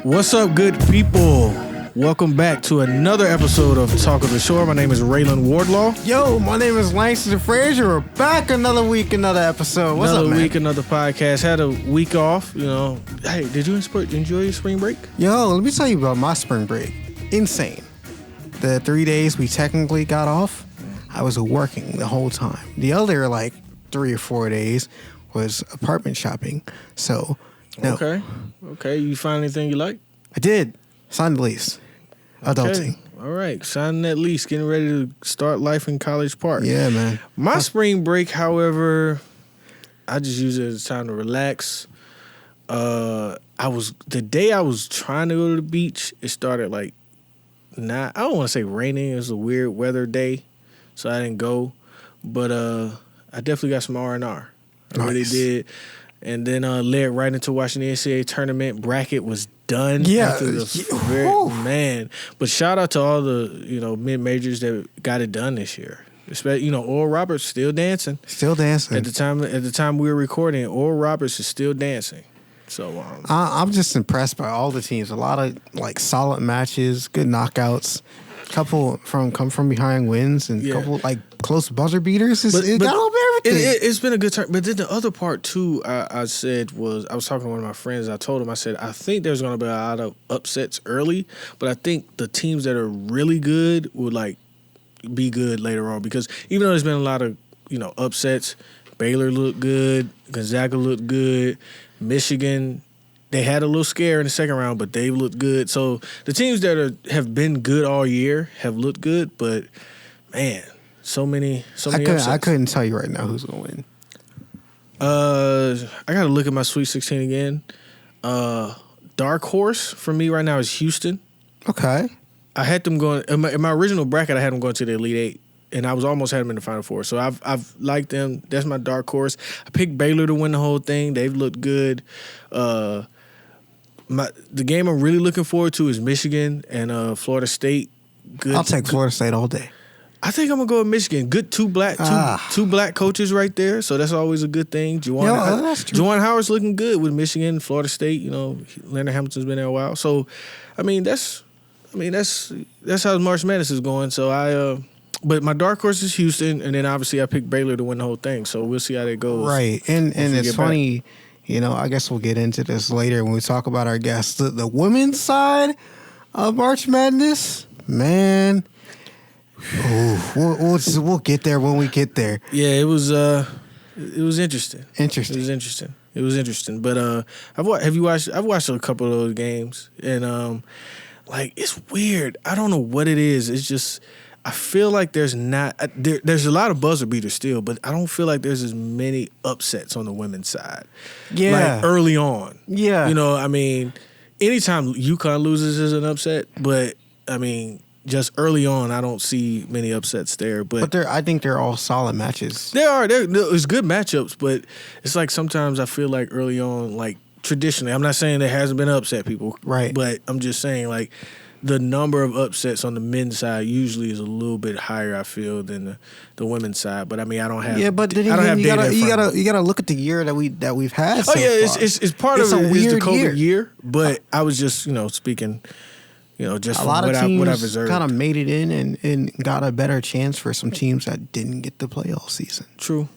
What's up, good people? Welcome back to another episode of Talk of the Shore. My name is Ralan Wardlaw. Yo, my name is Langston Frazier. We're back another week, another episode. What's another up, man? Week, another podcast. Had a week off, you know. Hey, did you enjoy your spring break? Yo, let me tell you about my spring break. Insane. The 3 days we technically got off, I was working the whole time. The other, 3 or 4 days was apartment shopping. So, no. Okay. You find anything you like? I did. Signed the lease. Adulting. Okay. All right. Signing that lease, getting ready to start life in College Park. Yeah, man. My spring break, however, I just use it as time to relax. The day I was trying to go to the beach, it started I don't want to say raining. It was a weird weather day, so I didn't go. But I definitely got some R&R. I really did. And then led right into watching the NCAA tournament. Bracket was done. Yeah. Man. But shout out to all the, mid-majors that got it done this year. Especially, Oral Roberts still dancing. Still dancing. At the time we were recording, Oral Roberts is still dancing. So I'm just impressed by all the teams. A lot of solid matches, good knockouts. Couple come from behind wins and couple close buzzer beaters. It got over everything. It's been a good turn. But then the other part too, I said was I was talking to one of my friends. I told him, I said, I think there's going to be a lot of upsets early, but I think the teams that are really good would be good later on, because even though there's been a lot of upsets, Baylor looked good, Gonzaga looked good, Michigan. They had a little scare in the second round, but they looked good. So the teams that have been good all year have looked good, but man, so many upsets. I couldn't tell you right now who's gonna win. I gotta look at my Sweet 16 again. Dark horse for me right now is Houston. Okay. I had them going in my original bracket. I had them going to the Elite Eight, and I was almost had them in the Final Four. So I've liked them. That's my dark horse. I picked Baylor to win the whole thing. They've looked good. The game I'm really looking forward to is Michigan and Florida State. Good. I'll take Florida State all day. I think I'm gonna go with Michigan. Good two black coaches right there, so that's always a good thing. Juwan Howard's looking good with Michigan, Florida State. Leonard Hamilton's been there a while, so that's how March Madness is going. So but my dark horse is Houston, and then obviously I picked Baylor to win the whole thing. So we'll see how that goes. Right, and it's funny. Back. I guess we'll get into this later when we talk about our guests. The women's side of March Madness, man. We'll get there when we get there. Yeah, it was interesting. It was interesting. But I've watched a couple of those games, and it's weird. I don't know what it is. It's just I feel like there's a lot of buzzer beaters still, but I don't feel like there's as many upsets on the women's side. Yeah. Early on. Yeah. Anytime UConn loses is an upset, but just early on, I don't see many upsets there. But I think they're all solid matches. There's good matchups, but it's sometimes I feel like early on, traditionally, I'm not saying there hasn't been upset people. Right. But I'm just saying, the number of upsets on the men's side usually is a little bit higher, I feel, than the women's side. But I don't have. Yeah, but then you gotta look at the year that we've had. Oh yeah, it's part of it is the COVID year. But I was just speaking, just a from lot what of teams I've observed. Kind of made it in and got a better chance for some teams that didn't get to play all season. True.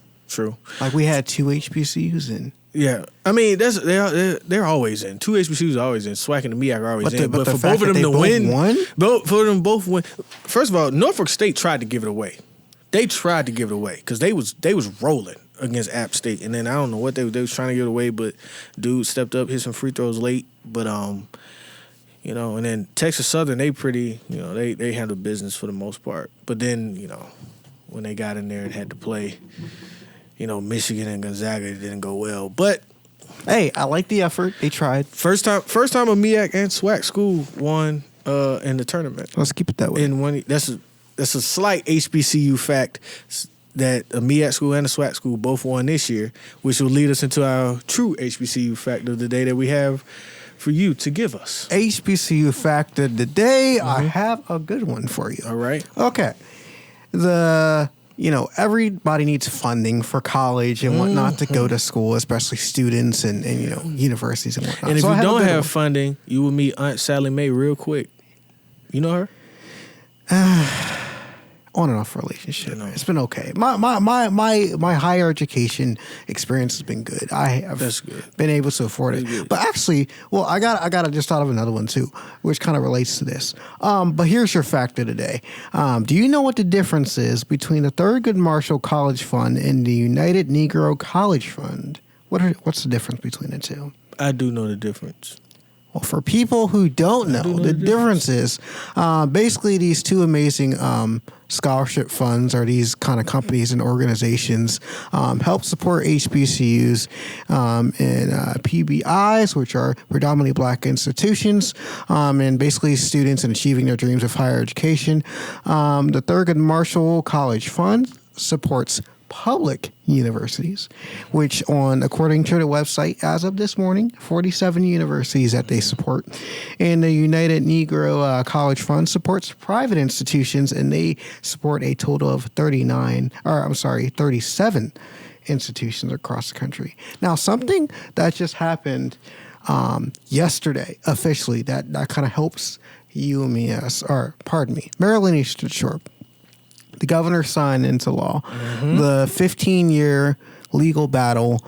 We had 2 HBCUs in. Yeah, they're always in. 2 HBCUs are always in. SWAC and the MEAC are always in. But for both of them to win, for them both win. First of all, Norfolk State tried to give it away. They tried to give it away because they was rolling against App State, and then I don't know what they was trying to give it away, but dude stepped up, hit some free throws late, but and then Texas Southern, they pretty, they handled business for the most part. But then when they got in there and had to play. Michigan and Gonzaga didn't go well, but hey, I like the effort. They tried. First time a MEAC and SWAC school won in the tournament. Let's keep it that way. That's a slight HBCU fact that a MEAC school and a SWAC school both won this year, which will lead us into our true HBCU fact of the day that we have for you to give us. HBCU fact of the day. Mm-hmm. I have a good one for you. All right. Okay. The everybody needs funding for college and whatnot to go to school, especially students and universities and whatnot. And if you don't have funding, you will meet Aunt Sally Mae real quick. You know her? On and off relationship. It's been okay. My higher education experience has been good. I have been able to afford it. But actually, I got just thought of another one too, which kind of relates to this. But here's your fact of the day. Do you know what the difference is between the Thurgood Marshall College Fund and the United Negro College Fund? What's the difference between the two? I do know the difference. Well, for people who don't know, the difference is basically these two amazing scholarship funds or these kind of companies and organizations help support HBCUs and PBIs, which are predominantly black institutions, and basically students in achieving their dreams of higher education. The Thurgood Marshall College Fund supports public universities, which according to the website as of this morning, 47 universities that they support. And the United Negro College Fund supports private institutions, and they support a total of 37 institutions across the country. Now, something that just happened yesterday officially that kind of helps UMES, Maryland Eastern Shore. The governor signed into law the 15-year legal battle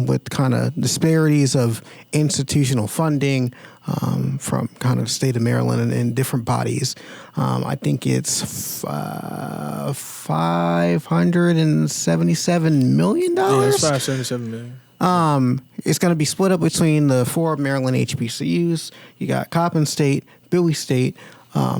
with kind of disparities of institutional funding from kind of state of Maryland and different bodies. I think it's $577 million. Yeah, it's $577 million. It's going to be split up between the 4 Maryland HBCUs. You got Coppin State, Bowie State,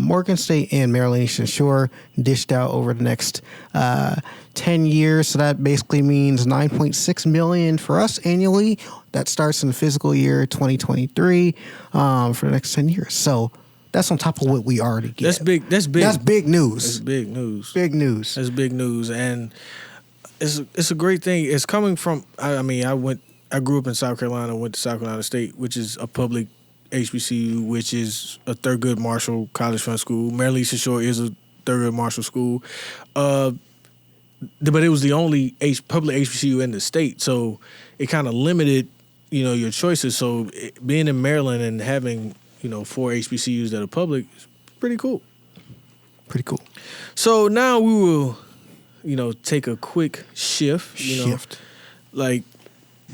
Morgan State, and Maryland Eastern Shore dished out over the next 10 years. So that basically means $9.6 million for us annually. That starts in the fiscal year 2023 for the next 10 years. So that's on top of what we already get. That's big. That's big. That's big news. That's big news. Big news. That's big news, and it's a great thing. It's coming from. I grew up in South Carolina. Went to South Carolina State, which is a public HBCU, which is a Thurgood Marshall College Fund school. Maryland Eastern Shore is a Thurgood Marshall school, but it was the only public HBCU in the state, so it kind of limited, your choices. So being in Maryland and having 4 HBCUs that are public is pretty cool. Pretty cool. So now we will, take a quick shift. Like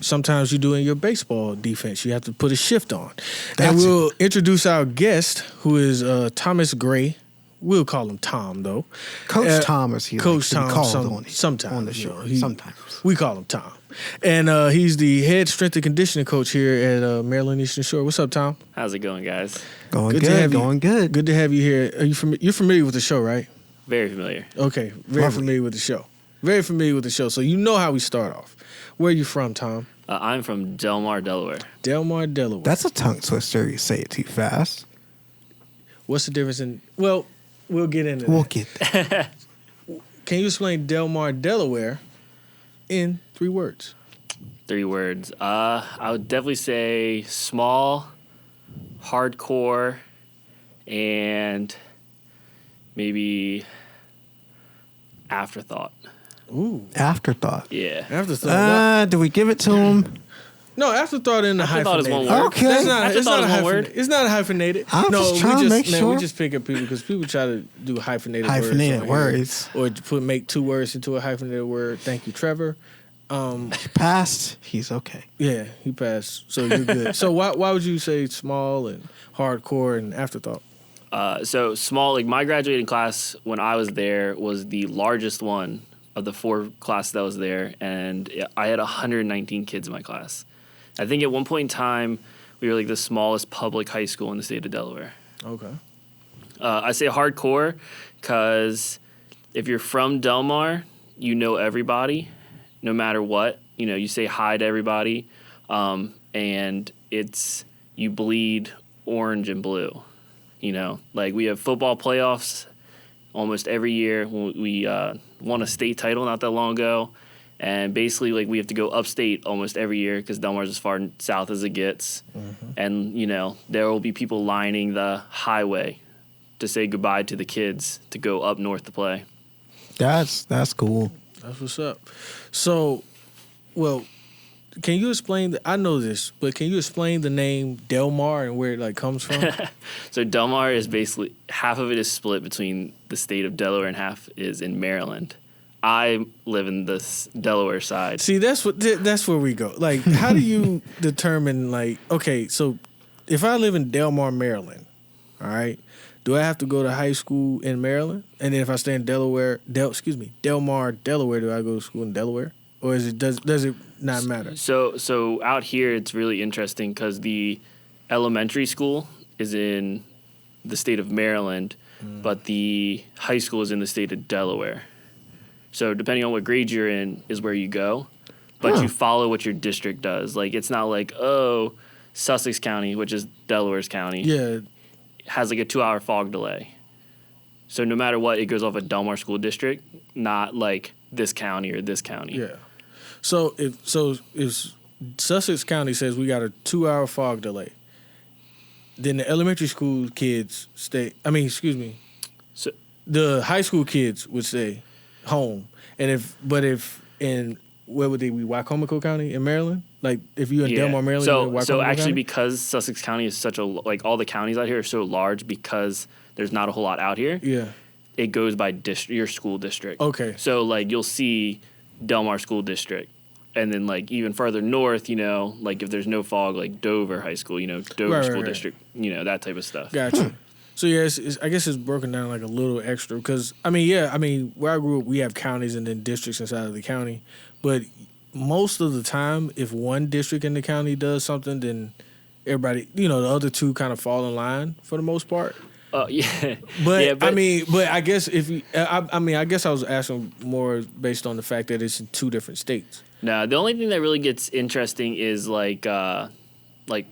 sometimes you do in your baseball defense, you have to put a shift on. And we'll introduce our guest, who is Thomas Gray. We'll call him Tom, though. Coach Thomas. Coach Tom. Sometimes on the show. Sometimes we call him Tom, and he's the head strength and conditioning coach here at Maryland Eastern Shore. What's up, Tom? How's it going, guys? Going good. Going good. Good to have you here. You're familiar with the show, right? Very familiar. Okay, very familiar with the show. Very familiar with the show. So you know how we start off. Where are you from, Tom? I'm from Delmar, Delaware. Delmar, Delaware. That's a tongue twister. You say it too fast. What's the difference in? Well, we'll get into. We'll get there. Can you explain Delmar, Delaware, in 3 words? 3 words. I would definitely say small, hardcore, and maybe afterthought. Ooh. Afterthought. Yeah. Afterthought. Do we give it to him? No, afterthought in the afterthought hyphenated. is one word. Okay. It's not a word. It's not a hyphenated. I'm just trying to make sure. We just pick up people because people try to do hyphenated words. Or make 2 words into a hyphenated word. Thank you, Trevor. He passed. He's okay. Yeah, he passed. So you're good. So why would you say small and hardcore and afterthought? So small, like my graduating class when I was there was the largest one of the 4 classes that was there, and I had 119 kids in my class. I think at one point in time, we were like the smallest public high school in the state of Delaware. Okay. I say hardcore because if you're from Delmar, you know everybody, no matter what. You say hi to everybody, and you bleed orange and blue. Like we have football playoffs almost every year. We won a state title not that long ago. And basically, like, we have to go upstate almost every year because Delmar's as far south as it gets. Mm-hmm. And, there will be people lining the highway to say goodbye to the kids to go up north to play. That's cool. That's what's up. So, well, can you explain? I know this, but can you explain the name Delmar and where it like comes from? So Delmar is basically half of it is split between the state of Delaware and half is in Maryland. I live in this Delaware side. See, that's where we go. Like, how do you determine like? Okay, so if I live in Delmar, Maryland, all right, do I have to go to high school in Maryland? And then if I stay in Delaware, Delmar, Delaware, do I go to school in Delaware? Or does it not matter? So out here, it's really interesting because the elementary school is in the state of Maryland, but the high school is in the state of Delaware. So depending on what grade you're in is where you go, but you follow what your district does. Like, it's not like, Sussex County, which is Delaware's county, has like a 2-hour fog delay. So no matter what, it goes off a Delmar school district, not like this county or this county. Yeah. So if Sussex County says we got a 2-hour fog delay, then the elementary school kids So the high school kids would stay home. And if in where would they be? Wicomico County in Maryland? Like if you're in Delmar, Maryland, so actually County? Because Sussex County is such all the counties out here are so large because there's not a whole lot out here. Yeah. It goes by your school district. Okay. So like you'll see Delmar School District, and then like even further north, like if there's no fog, like Dover High School, Dover School District, that type of stuff. Gotcha. So yeah, I guess it's broken down like a little extra because where I grew up, we have counties and then districts inside of the county, but most of the time, if one district in the county does something, then everybody, the other two kind of fall in line for the most part. Yeah. But I guess I guess I was asking more based on the fact that it's in two different states. No, the only thing that really gets interesting is like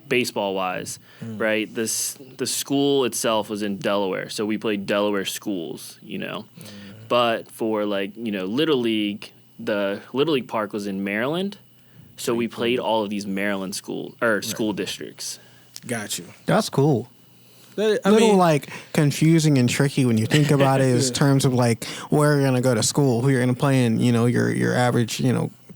baseball wise, right? The school itself was in Delaware, so we played Delaware schools, But for Little League, the Little League park was in Maryland, so we played all of these Maryland school districts. Got you. That's cool. Like confusing and tricky when you think about it in terms of like where you're gonna go to school, who you're gonna play in, your average,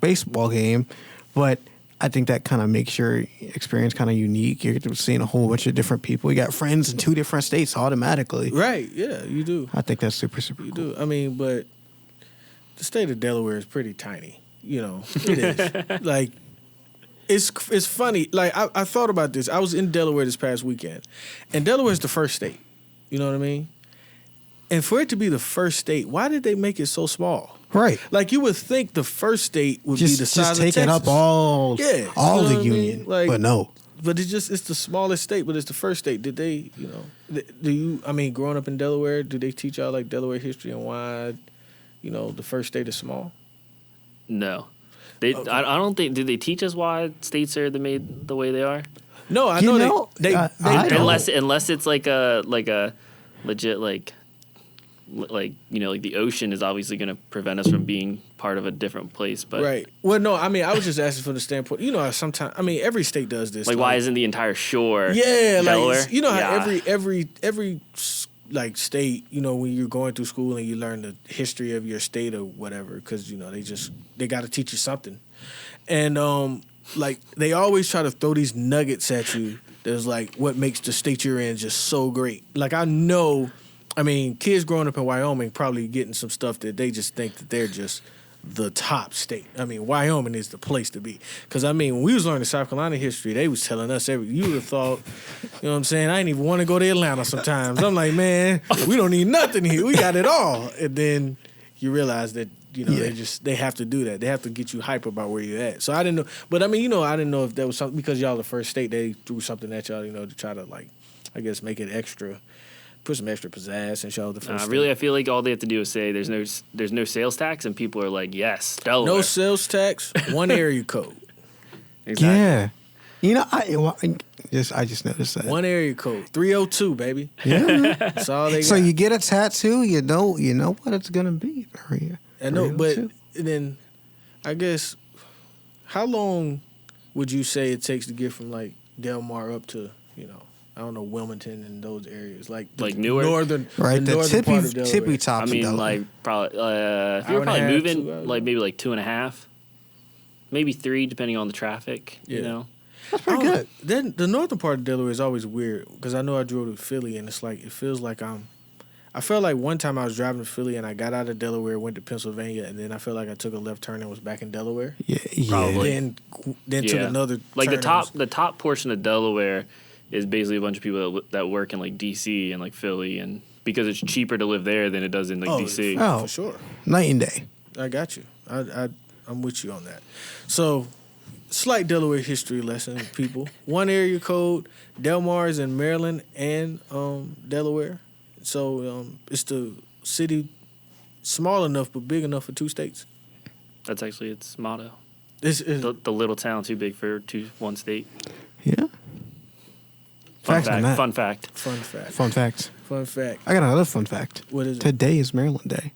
baseball game. But I think that kind of makes your experience kind of unique. You're seeing a whole bunch of different people. You got friends in two different states automatically. Right, yeah, you do. I think that's super cool. You do. But the state of Delaware is pretty tiny. It is. Like, it's funny. Like, I thought about this. I was in Delaware this past weekend, and Delaware is the first state. You know what I mean? And for it to be the first state, why did they make it so small? Right. Like, you would think the first state would be the size of Texas. Just taking up all the union. Like, but no. But it's the smallest state, but it's the first state. Did they, growing up in Delaware, do they teach y'all, like, Delaware history and why, the first state is small? No. I don't think. Did they teach us why states are made the way they are? No, I know they unless it's like a legit like the ocean is obviously going to prevent us from being part of a different place. But right. Well, no, I was just asking from the standpoint. Sometimes every state does this. Like, why isn't the entire shore? Yeah, Delaware? How every like state, when you're going through school and you learn the history of your state or whatever, because they got to teach you something, and like they always try to throw these nuggets at you. There's like what makes the state you're in just so great. Like I know, kids growing up in Wyoming probably getting some stuff that they just think that they're just the top state. Wyoming is the place to be. Because, when we was learning South Carolina history, they was telling us you would have thought, I didn't even want to go to Atlanta sometimes. I'm like, man, we don't need nothing here. We got it all. And then you realize that, they have to do that. They have to get you hype about where you're at. So I didn't know. But, I didn't know if that was something, because y'all the first state, they threw something at y'all, to try to, like, I guess make it extra. Put some extra pizzazz and show the first. Really, I feel like all they have to do is say there's no sales tax, and people are like, yes, Delaware. No sales tax, one area code. Exactly. Yeah, I just noticed that one area code, 302, baby. Yeah, that's all they got. So you get a tattoo, you know what it's gonna be. I know, but then I guess how long would you say it takes to get from like Delmar up to I don't know, Wilmington and those areas, like Newark, northern, right? The northern part of tippy top. I mean, like probably if you're probably moving, like maybe like 2.5, maybe 3, depending on the traffic. Yeah. You know, that's pretty good. Then the northern part of Delaware is always weird because I know I drove to Philly and it feels like I felt like one time I was driving to Philly and I got out of Delaware, went to Pennsylvania, and then I felt like I took a left turn and was back in Delaware. Yeah. Probably. Then took another like turn the top portion of Delaware is basically a bunch of people that work in like DC and like Philly, and because it's cheaper to live there than it does in like DC. Oh, for sure. Night and day. I got you. I'm with you on that. So, slight Delaware history lesson, people. One area code, Delmar is in Maryland and Delaware. So it's the city small enough but big enough for 2 states. That's actually its motto. The little town too big for one state. Yeah. Fun fact. I got another fun fact. What is it? Today is Maryland Day.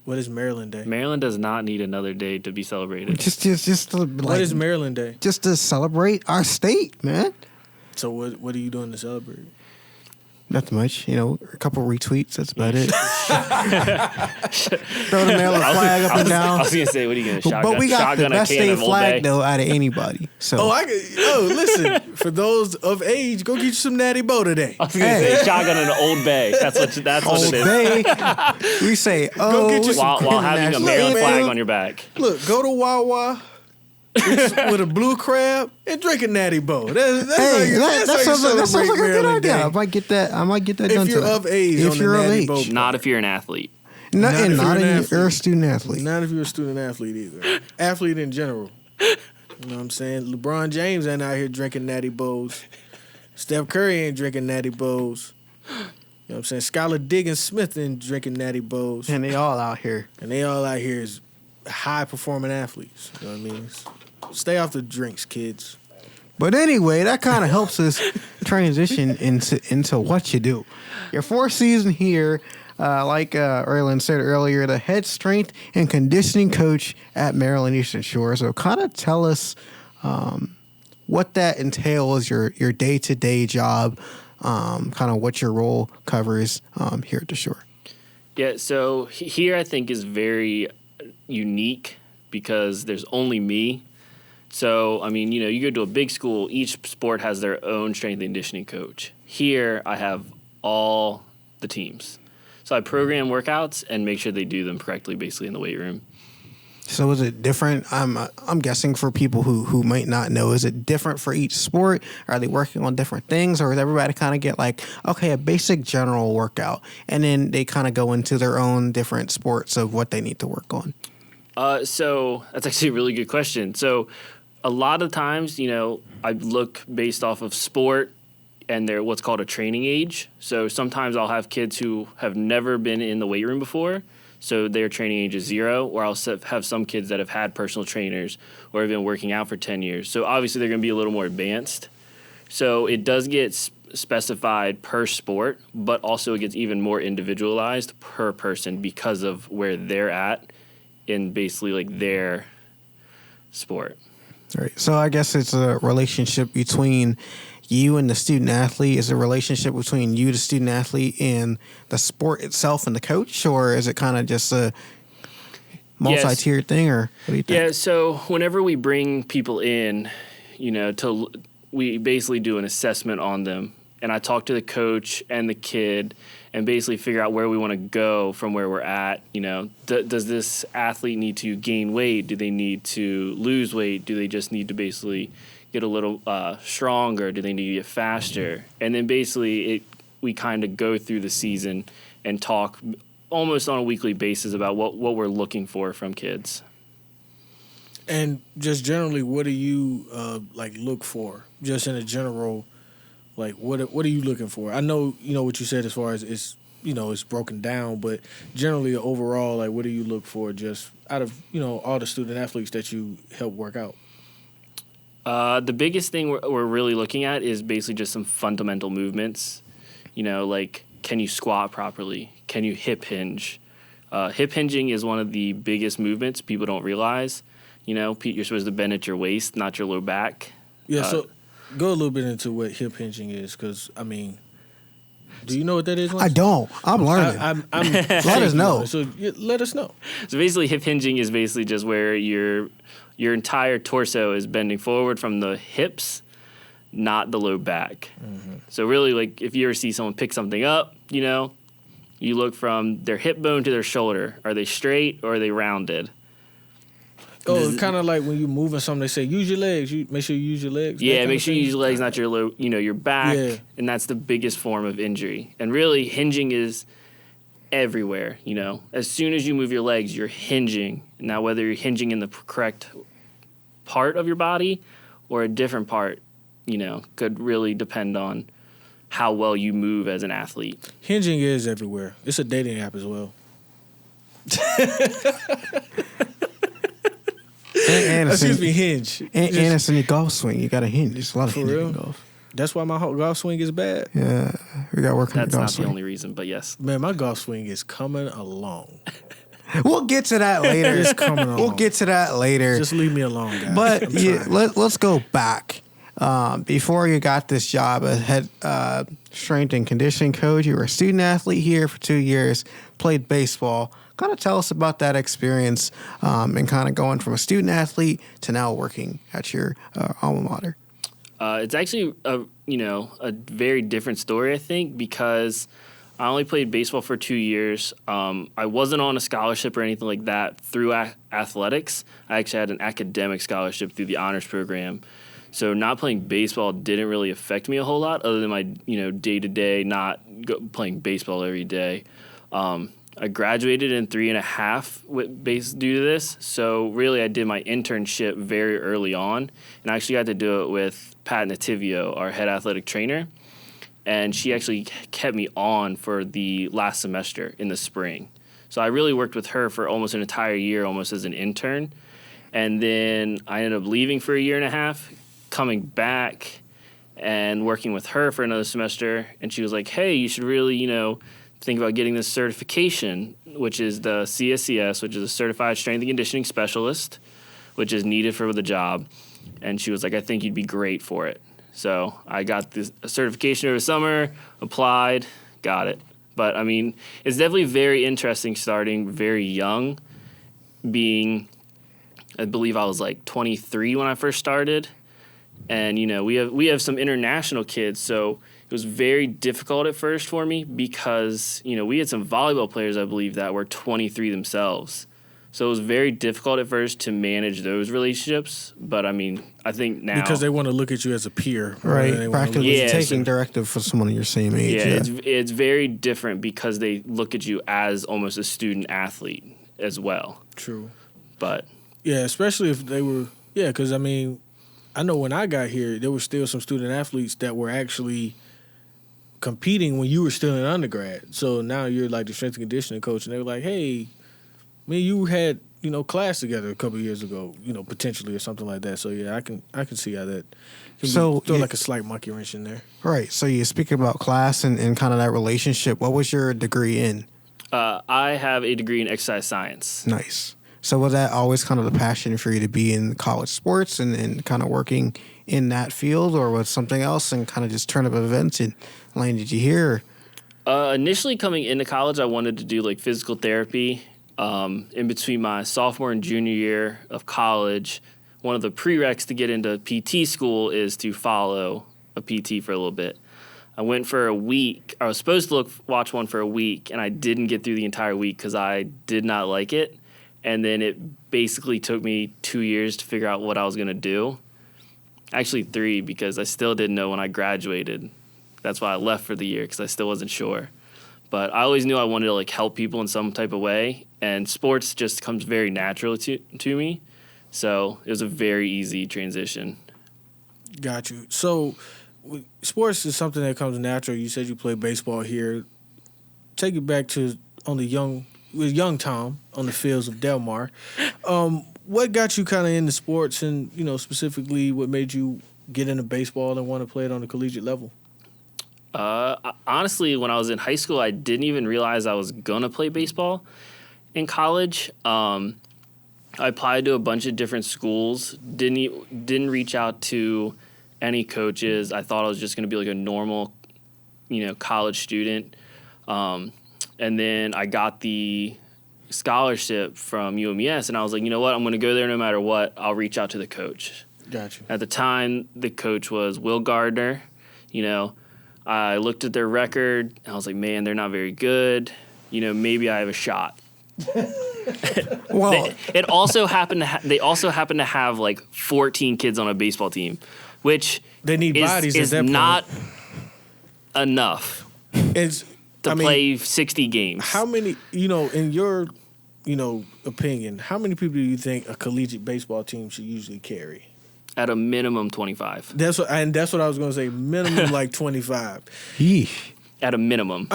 What is Maryland Day? Maryland does not need another day to be celebrated. Just What is Maryland Day? Just to celebrate our state, man. So what are you doing to celebrate? Nothing much, a couple retweets. That's about it. Throw the Maryland flag up and down. I was gonna say, what are you gonna shotgun? But we got the best state flag though out of anybody. So listen, for those of age, go get you some Natty Bo today. I was gonna say shotgun in an Old Bay. That's what Old it is. Bay. We say go get you while having a Maryland flag on your back. Look, go to Wawa. With a blue crab and drink a Natty Bo. That's how you celebrate Maryland Day. I might get that done. If you're of age, if you're of age, not if you're an athlete. Not if you're a student athlete. Not if you're a student athlete either. Athlete in general. You know what I'm saying? LeBron James ain't out here drinking Natty Bo's. Steph Curry ain't drinking Natty Bo's. You know what I'm saying? Skylar Diggins-Smith ain't drinking Natty Bo's. And they all out here. Is high-performing athletes. You know what I mean? Stay off the drinks, kids. But anyway, that kind of helps us transition into what you do. Your 4th season here, like Ralan said earlier, the head strength and conditioning coach at Maryland Eastern Shore. So kind of tell us what that entails, your day-to-day job, kind of what your role covers here at the Shore. Yeah, so here I think is very unique because there's only me. So, I mean, you go to a big school, each sport has their own strength and conditioning coach. Here, I have all the teams. So I program workouts and make sure they do them correctly, basically, in the weight room. So is it different? I'm guessing for people who might not know, is it different for each sport? Are they working on different things? Or does everybody kind of get a basic general workout, and then they kind of go into their own different sports of what they need to work on? So that's actually a really good question. So a lot of times, I look based off of sport and their what's called a training age. So sometimes I'll have kids who have never been in the weight room before, so their training age is 0, or I'll have some kids that have had personal trainers or have been working out for 10 years. So obviously they're going to be a little more advanced. So it does get specified per sport, but also it gets even more individualized per person because of where they're at in basically like their sport. Right. So I guess it's a relationship between you and the student athlete. Is a relationship between you, the student athlete, and the sport itself and the coach, or is it kind of just a multi-tiered thing, or what do you think? Yeah. So whenever we bring people in, we basically do an assessment on them, and I talk to the coach and the kid and basically figure out where we want to go from where we're at. Does this athlete need to gain weight? Do they need to lose weight? Do they just need to basically get a little stronger? Do they need to get faster? And then basically we kind of go through the season and talk almost on a weekly basis about what we're looking for from kids. And just generally, what do you look for? Just in a general, what are you looking for? I know what you said as far as it's broken down, but generally overall, what do you look for just out of all the student athletes that you help work out? The biggest thing we're really looking at is basically just some fundamental movements. Can you squat properly? Can you hip hinge? Hip hinging is one of the biggest movements people don't realize. You're supposed to bend at your waist, not your low back. Yeah, so go a little bit into what hip hinging is, because I mean, do you know what that is? I don't. I'm learning. I'm let us know. So let us know. So basically, hip hinging is basically just where your entire torso is bending forward from the hips, not the low back. Mm-hmm. So really, like if you ever see someone pick something up, you look from their hip bone to their shoulder. Are they straight or are they rounded? Oh, kind of like when you're moving something, they say use your legs. Make sure you use your legs. Yeah, make sure you use your legs, not your your back. Yeah. And that's the biggest form of injury. And really, hinging is everywhere. As soon as you move your legs, you're hinging. Now, whether you're hinging in the correct part of your body or a different part, could really depend on how well you move as an athlete. Hinging is everywhere. It's a dating app as well. Excuse me, hinge. And it's in your golf swing. You got to hinge. There's a lot of hinging in golf. That's why my golf swing is bad? Yeah. We got to work on That's the golf not swing. the only reason, but yes. Man, my golf swing is coming along. We'll get to that later. It's coming along. We'll get to that later. Just leave me alone, guys. But let's go back. Before you got this job as head strength and conditioning coach, you were a student athlete here for 2 years, played baseball. Kind of tell us about that experience and kind of going from a student athlete to now working at your alma mater. It's actually a very different story, I think, because I only played baseball for 2 years. I wasn't on a scholarship or anything like that through athletics. I actually had an academic scholarship through the honors program. So not playing baseball didn't really affect me a whole lot, other than my day-to-day not playing baseball every day. I graduated in 3.5 due to this. So really, I did my internship very early on, and I actually got to do it with Pat Nativio, our head athletic trainer. And she actually kept me on for the last semester in the spring. So I really worked with her for almost an entire year, almost as an intern. And then I ended up leaving for 1.5 years, coming back and working with her for another semester. And she was like, hey, you should really, think about getting this certification, which is the CSCS, which is a Certified Strength and Conditioning Specialist, which is needed for the job. And she was like, I think you'd be great for it. So I got this certification over the summer, applied, got it. But, I mean, it's definitely very interesting starting very young, I believe I was like 23 when I first started. And, we have some international kids, so it was very difficult at first for me because, we had some volleyball players, I believe, that were 23 themselves. So it was very difficult at first to manage those relationships. But, I mean, I think now... Because they want to look at you as a peer. Right, practically taking directive for someone of your same age. Yeah, it's very different because they look at you as almost a student athlete as well. True. But... Yeah, especially if they were... Yeah, because, I mean, I know when I got here, there were still some student athletes that were actually competing when you were still in undergrad. So now you're like the strength and conditioning coach, and they were like, hey... Me and you had, class together a couple of years ago, potentially or something like that. So yeah, I can see how that can throw like a slight monkey wrench in there. Right. So you speak about class and kind of that relationship. What was your degree in? I have a degree in exercise science. Nice. So was that always kind of the passion for you to be in college sports and kind of working in that field, or was something else and kind of just turn up events and landed you here? Initially coming into college, I wanted to do like physical therapy. In between my sophomore and junior year of college, one of the prereqs to get into PT school is to follow a PT for a little bit. I went for a week. I was supposed to watch one for a week, and I didn't get through the entire week because I did not like it. And then it basically took me 2 years to figure out what I was going to do. Actually 3, because I still didn't know when I graduated. That's why I left for the year, because I still wasn't sure. But I always knew I wanted to help people in some type of way, and sports just comes very natural to me. So it was a very easy transition. Got you. So sports is something that comes natural. You said you played baseball here. Take it back to young Tom on the fields of Delmar. What got you kind of into sports, and specifically what made you get into baseball and want to play it on the collegiate level? Honestly, when I was in high school, I didn't even realize I was going to play baseball in college. I applied to a bunch of different schools, didn't reach out to any coaches. I thought I was just going to be like a normal, college student. And then I got the scholarship from UMES, and I was like, you know what? I'm going to go there no matter what. I'll reach out to the coach. Gotcha. At the time, the coach was Will Gardner. I looked at their record, and I was like, man, they're not very good. Maybe I have a shot. Well, it also happened to they also happen to have like 14 kids on a baseball team, which they need bodies is at that not point. Enough It's to play 60 games. How many, in your, opinion, how many people do you think a collegiate baseball team should usually carry? At a minimum 25. That's what I was going to say. Minimum like 25. Yeesh. At a minimum.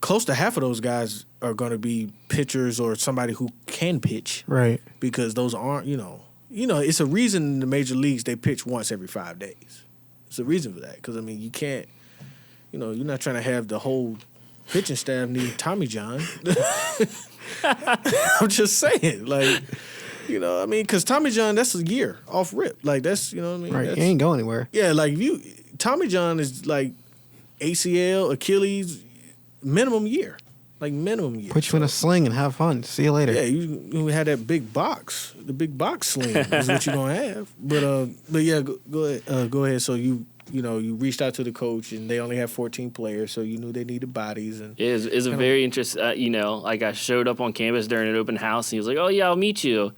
Close to half of those guys are going to be pitchers or somebody who can pitch. Right. Because those aren't, it's a reason in the major leagues they pitch once every 5 days. It's a reason for that. Because, you can't, you're not trying to have the whole pitching staff need Tommy John. I'm just saying. Like, because Tommy John, that's a year off rip. Like, that's, Right. He ain't going anywhere. Yeah, like, Tommy John is like ACL, Achilles, minimum year. Like, minimum year. Put you in a sling and have fun. See you later. Yeah, you had that big box. The big box sling is what you're going to have. But yeah, go ahead. Go ahead. So you reached out to the coach, and they only have 14 players, so you knew they needed bodies. And it's a very interesting, like I showed up on campus during an open house, and he was like, oh, yeah, I'll meet you,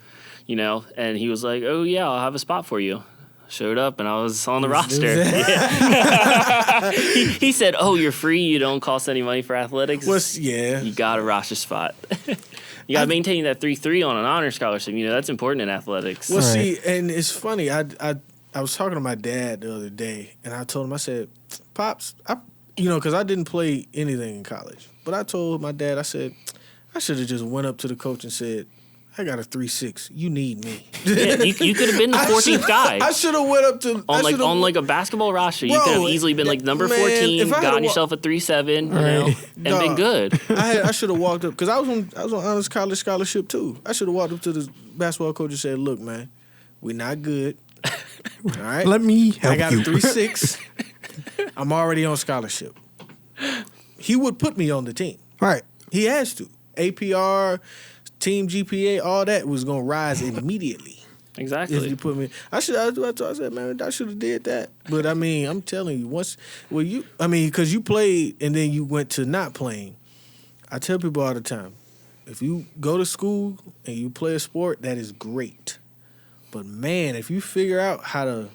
and he was like, oh, yeah, I'll have a spot for you. Showed up, and I was on the roster. He said, oh, you're free, you don't cost any money for athletics? You got a roster spot. You got to maintain that 3.3 on an honor scholarship. That's important in athletics. Well, see, and it's funny, I was talking to my dad the other day, and I told him, I said, Pops, because I didn't play anything in college, but I told my dad, I said, I should have just went up to the coach and said, I got a 3.6. You need me. Yeah, you could have been the 14th guy. I should have went up to on a basketball roster. You could have easily been like number 14, gotten yourself a 3.7, and been good. I should have walked up because I was on honors college scholarship too. I should have walked up to the basketball coach and said, "Look, man, we're not good. All right, let me help you. I got a 3.6. I'm already on scholarship. He would put me on the team. Right. He has to. APR, team GPA, all that was gonna rise immediately. Exactly. If you put me, I said, man, I should have did that. But I'm telling you, because you played and then you went to not playing. I tell people all the time, if you go to school and you play a sport, that is great. But man, if you figure out how to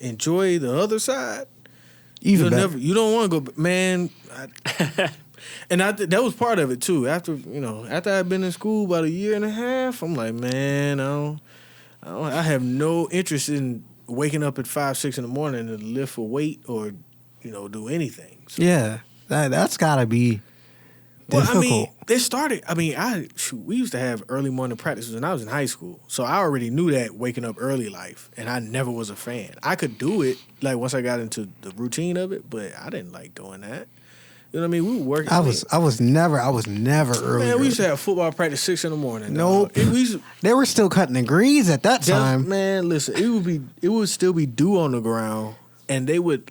enjoy the other side, you don't want to go, man. And that was part of it too. After I'd been in school about a year and a half, I'm like, man, I have no interest in waking up at 5, 6 in the morning to lift a weight or, do anything. So. Yeah, that's gotta be difficult. Well, it started. We used to have early morning practices when I was in high school, so I already knew that waking up early life, and I never was a fan. I could do it like once I got into the routine of it, but I didn't like doing that. You know what I mean? We were working. I was never early. Man, we used to have football practice 6 in the morning. Nope. They were still cutting the greens at that time. Man, listen, it would still be dew on the ground, and they would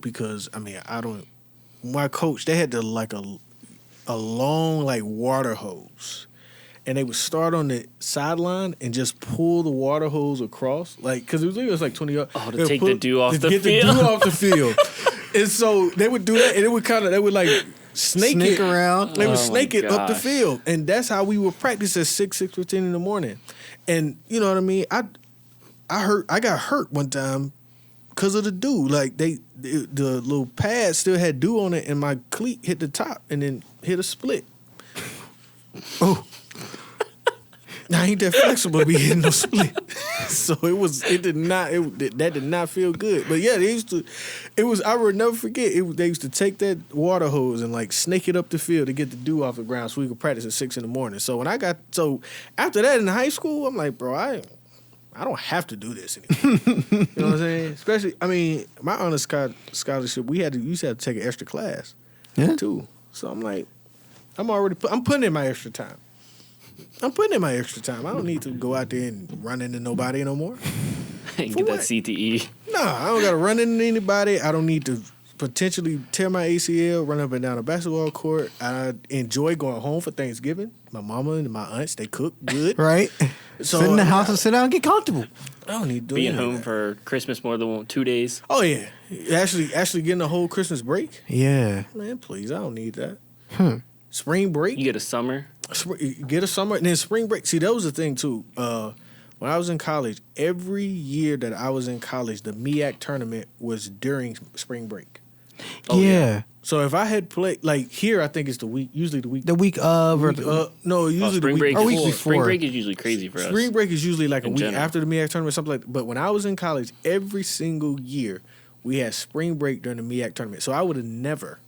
because my coach, they had a long water hose, and they would start on the sideline and just pull the water hose across, because it was like 20 yards. Oh, to take the dew off the field. Get the dew off the field. And so they would do that, and they would snake around. They would snake it up the field, and that's how we would practice at 6:15 in the morning. And you know what I mean? I got hurt one time because of the dew. The little pad still had dew on it, and my cleat hit the top and then hit a split. Oh. I ain't that flexible to be hitting no split. So that did not feel good. But yeah, I would never forget, they used to take that water hose and snake it up the field to get the dew off the ground so we could practice at 6 in the morning. So after that in high school, I'm like, bro, I don't have to do this anymore. You know what I'm saying? Especially, my honors scholarship, we used to have to take an extra class too. So I'm like, I'm putting in my extra time. I don't need to go out there and run into nobody no more. and get that CTE. Nah, I don't got to run into anybody. I don't need to potentially tear my ACL, run up and down a basketball court. I enjoy going home for Thanksgiving. My mama and my aunts, they cook good. Right. So sit in the house and sit down and get comfortable. I don't need to do being home for Christmas more than 2 days. Oh, yeah. Actually getting a whole Christmas break? Yeah. Man, please, I don't need that. Spring break? You get a summer. Get a summer, and then spring break. See, that was the thing, too. When I was in college, every year that I was in college, the MEAC tournament was during spring break. Oh, yeah. So if I had played, like here, I think it's usually the week of, no, usually spring the week before. before. Spring break is usually crazy for us. Spring break is usually like a week general. after the MEAC tournament, something like that. But when I was in college, every single year, we had spring break during the MEAC tournament. So I would have never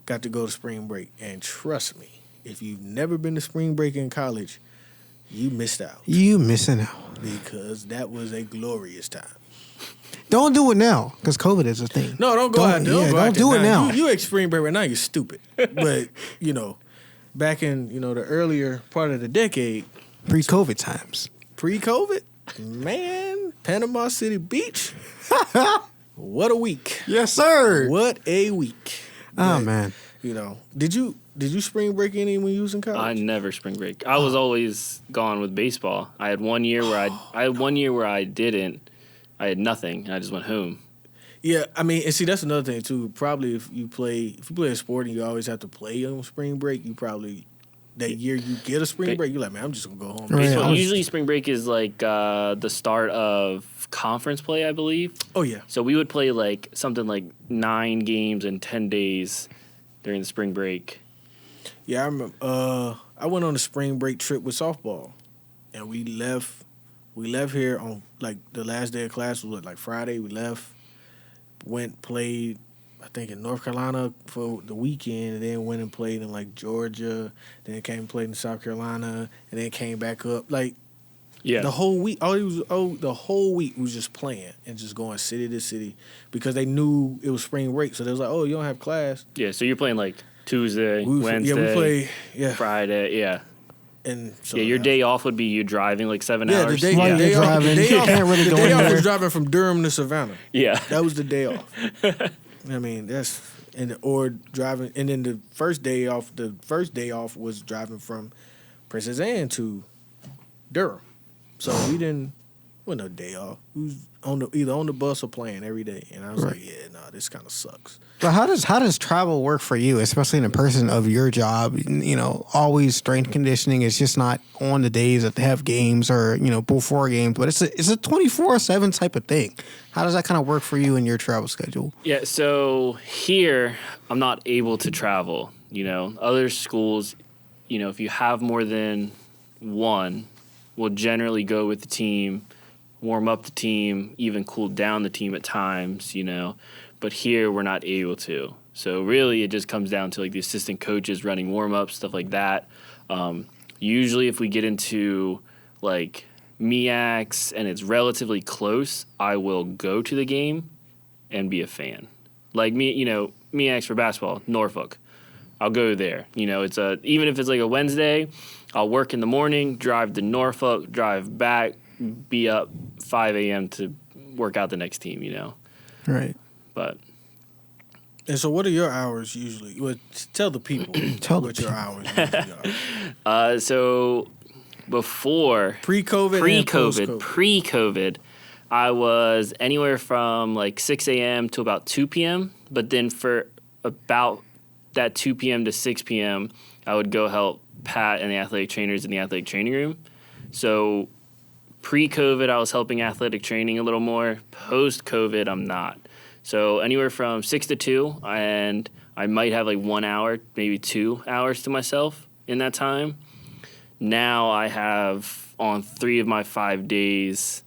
got to go to spring break. And trust me, if you've never been to spring break in college, you missed out. You missing out. Because that was a glorious time. Don't do it now, because COVID is a thing. No, don't go out there. Don't do it now. You at spring break right now, you're stupid. But, back in, the earlier part of the decade. Pre-COVID times. Pre-COVID? Man, Panama City Beach. What a week. Yes, sir. What a week. Oh, man. Did you spring break any when you was in college? I never spring break. I was always gone with baseball. I had 1 year where I didn't. I had nothing, and I just went home. Yeah, I mean, and see, that's another thing, too. Probably if you play a sport and you always have to play on spring break, you probably, that year you get a spring break, you're like, man, I'm just going to go home. Baseball, usually spring break is like the start of conference play, I believe. Oh, yeah. So we would play like something like 9 games in 10 days during the spring break. Yeah, I remember. I went on a spring break trip with softball, and we left here on, like, the last day of class was, like, Friday. We left, played, I think, in North Carolina for the weekend, and then went and played in, like, Georgia, then came and played in South Carolina, and then came back up. Like, the whole week, the whole week was just playing and just going city to city because they knew it was spring break. So they was like, oh, you don't have class. Yeah, so you're playing, like, Tuesday, Wednesday, Friday, And so, your day off would be you driving like 7 hours. The day off, the day off was driving from Durham to Savannah. Yeah, that was the day off. I mean, or driving, and then the first day off was driving from Princess Anne to Durham. So we didn't. No day off. We was either on the bus or playing every day, and I was like, this kind of sucks. But how does travel work for you, especially in a person of your job? Always strength conditioning. It's just not on the days that they have games or before games, but it's a 24/7 type of thing. How does that kind of work for you in your travel schedule? Yeah. So here, I'm not able to travel. Other schools, if you have more than one, will generally go with the team, warm up the team, even cool down the team at times, But here we're not able to. So really it just comes down to like the assistant coaches running warm-ups, stuff like that. Usually if we get into like MEACs and it's relatively close, I will go to the game and be a fan. Like MEACs for basketball, Norfolk. I'll go there. It's even if it's like a Wednesday, I'll work in the morning, drive to Norfolk, drive back, be up 5 a.m. to work out the next team, Right. And so what are your hours usually? Well, tell the people what your hours usually are. So before pre-COVID, I was anywhere from like 6 a.m. to about 2 p.m. But then for about that 2 p.m. to 6 p.m., I would go help Pat and the athletic trainers in the athletic training room. So pre-COVID, I was helping athletic training a little more. Post-COVID, I'm not. So anywhere from 6 to 2, and I might have like 1 hour, maybe 2 hours to myself in that time. Now I have, on 3 of my 5 days,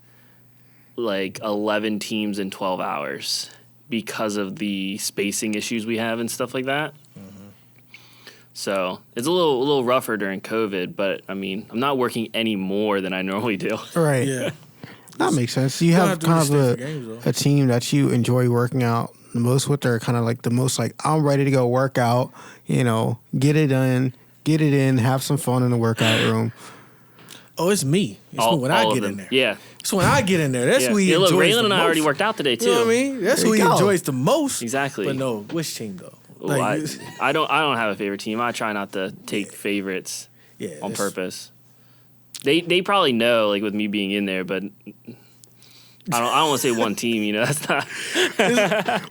like 11 teams in 12 hours because of the spacing issues we have and stuff like that. So it's a little rougher during COVID, but I mean, I'm not working any more than I normally do. Right. Yeah. That makes sense. You have kind of a team that you enjoy working out the most with. They're kind of like the most like, I'm ready to go work out, get it done, get it in, have some fun in the workout room. Oh, it's me. It's me when I get in there. Yeah. It's when I get in there. That's who he enjoys the most. Ralan and I already worked out today, too. You know what I mean? That's who he enjoys the most. Exactly. But no, which team, though? I don't have a favorite team. I try not to take favorites on purpose. They probably know, like, with me being in there, but I don't want to say one team, you know. That's not.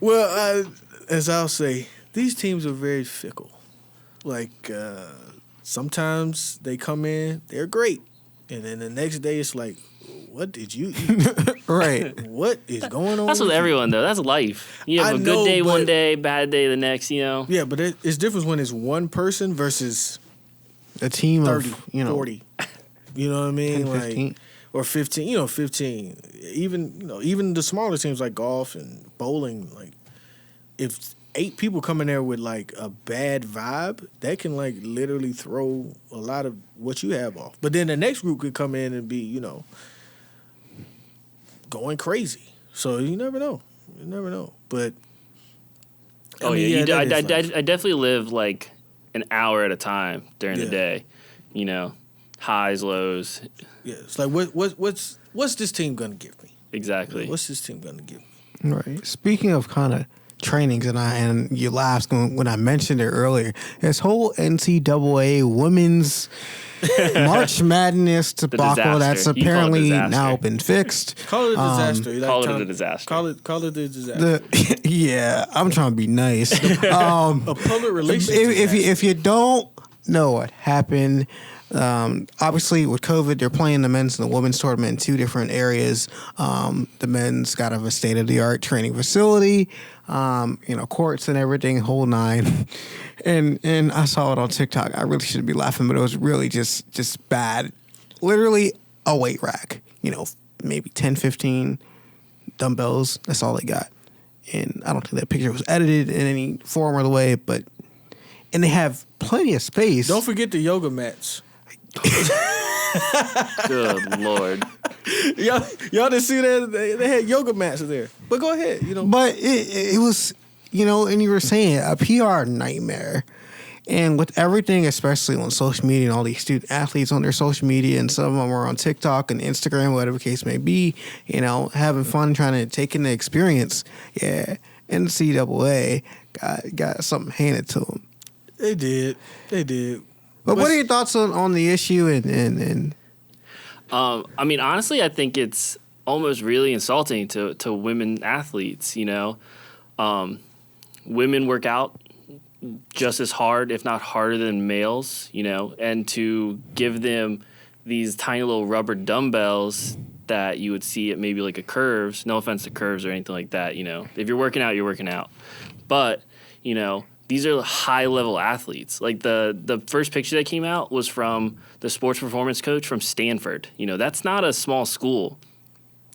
Well, as I'll say, these teams are very fickle. Like, sometimes they come in, they're great. And then the next day it's like, what did you eat? Right. What is going on? That's with everyone, though. That's life. You have a good day one day, bad day the next, you know? Yeah, but it's different when it's one person versus a team 30, of, 40. You know what I mean? 10, 15. Like, or 15, 15. Even the smaller teams like golf and bowling, like, if 8 people come in there with, like, a bad vibe, that can, like, literally throw a lot of what you have off. But then the next group could come in and be, going crazy. So you never know. You never know. But, I definitely live, like, an hour at a time during the day. Highs, lows. Yeah, it's like, what's this team going to give me? Exactly. What's this team going to give me? Right. Speaking of kind of trainings, and you laughed when I mentioned it earlier. This whole NCAA women's March Madness debacle that's apparently now been fixed. Call it a disaster. Call it a disaster. Call it a disaster. Yeah, I'm trying to be nice. A public relations if you don't know what happened. Obviously, with COVID, they're playing the men's and the women's tournament in 2 different areas. The men's got a state-of-the-art training facility, courts and everything, whole 9. And I saw it on TikTok. I really shouldn't be laughing, but it was really just bad. Literally a weight rack, maybe 10, 15 dumbbells. That's all they got. And I don't think that picture was edited in any form or the way, and they have plenty of space. Don't forget the yoga mats. Good Lord. Y'all didn't see that? They had yoga mats there. But go ahead, But it was, and you were saying a PR nightmare. And with everything, especially on social media and all these student athletes on their social media, and some of them are on TikTok and Instagram, whatever the case may be, having fun trying to take in the experience. Yeah, NCAA got something handed to them. They did. But what are your thoughts on the issue? Honestly, I think it's almost really insulting to women athletes. Women work out just as hard, if not harder, than males. And to give them these tiny little rubber dumbbells that you would see at maybe like a Curves. No offense to Curves or anything like that. If you're working out, you're working out. But these are high-level athletes. Like, the first picture that came out was from the sports performance coach from Stanford. That's not a small school.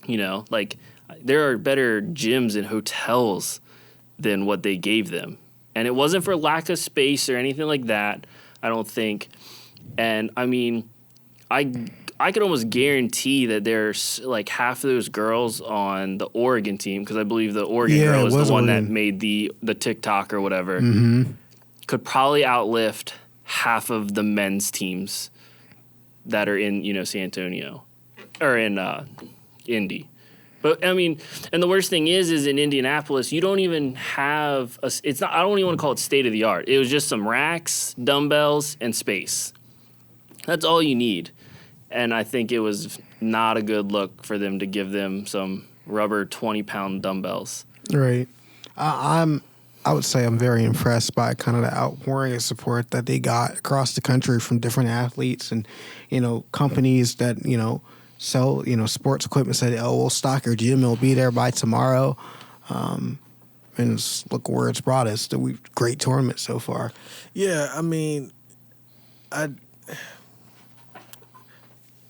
Like, there are better gyms and hotels than what they gave them. And it wasn't for lack of space or anything like that, I don't think. And, I could almost guarantee that there's like half of those girls on the Oregon team, because I believe the Oregon girl is the one that made the TikTok or whatever, could probably outlift half of the men's teams that are in, San Antonio or in Indy. But and the worst thing is in Indianapolis, you don't even have it's not. I don't even want to call it state of the art. It was just some racks, dumbbells, and space. That's all you need. And I think it was not a good look for them to give them some rubber 20-pound dumbbells. Right. I would say I'm very impressed by kind of the outpouring of support that they got across the country from different athletes and, companies that, sell, sports equipment, said, we'll stock your gym. It'll be there by tomorrow. And look where it's brought us. Great tournament so far. Yeah,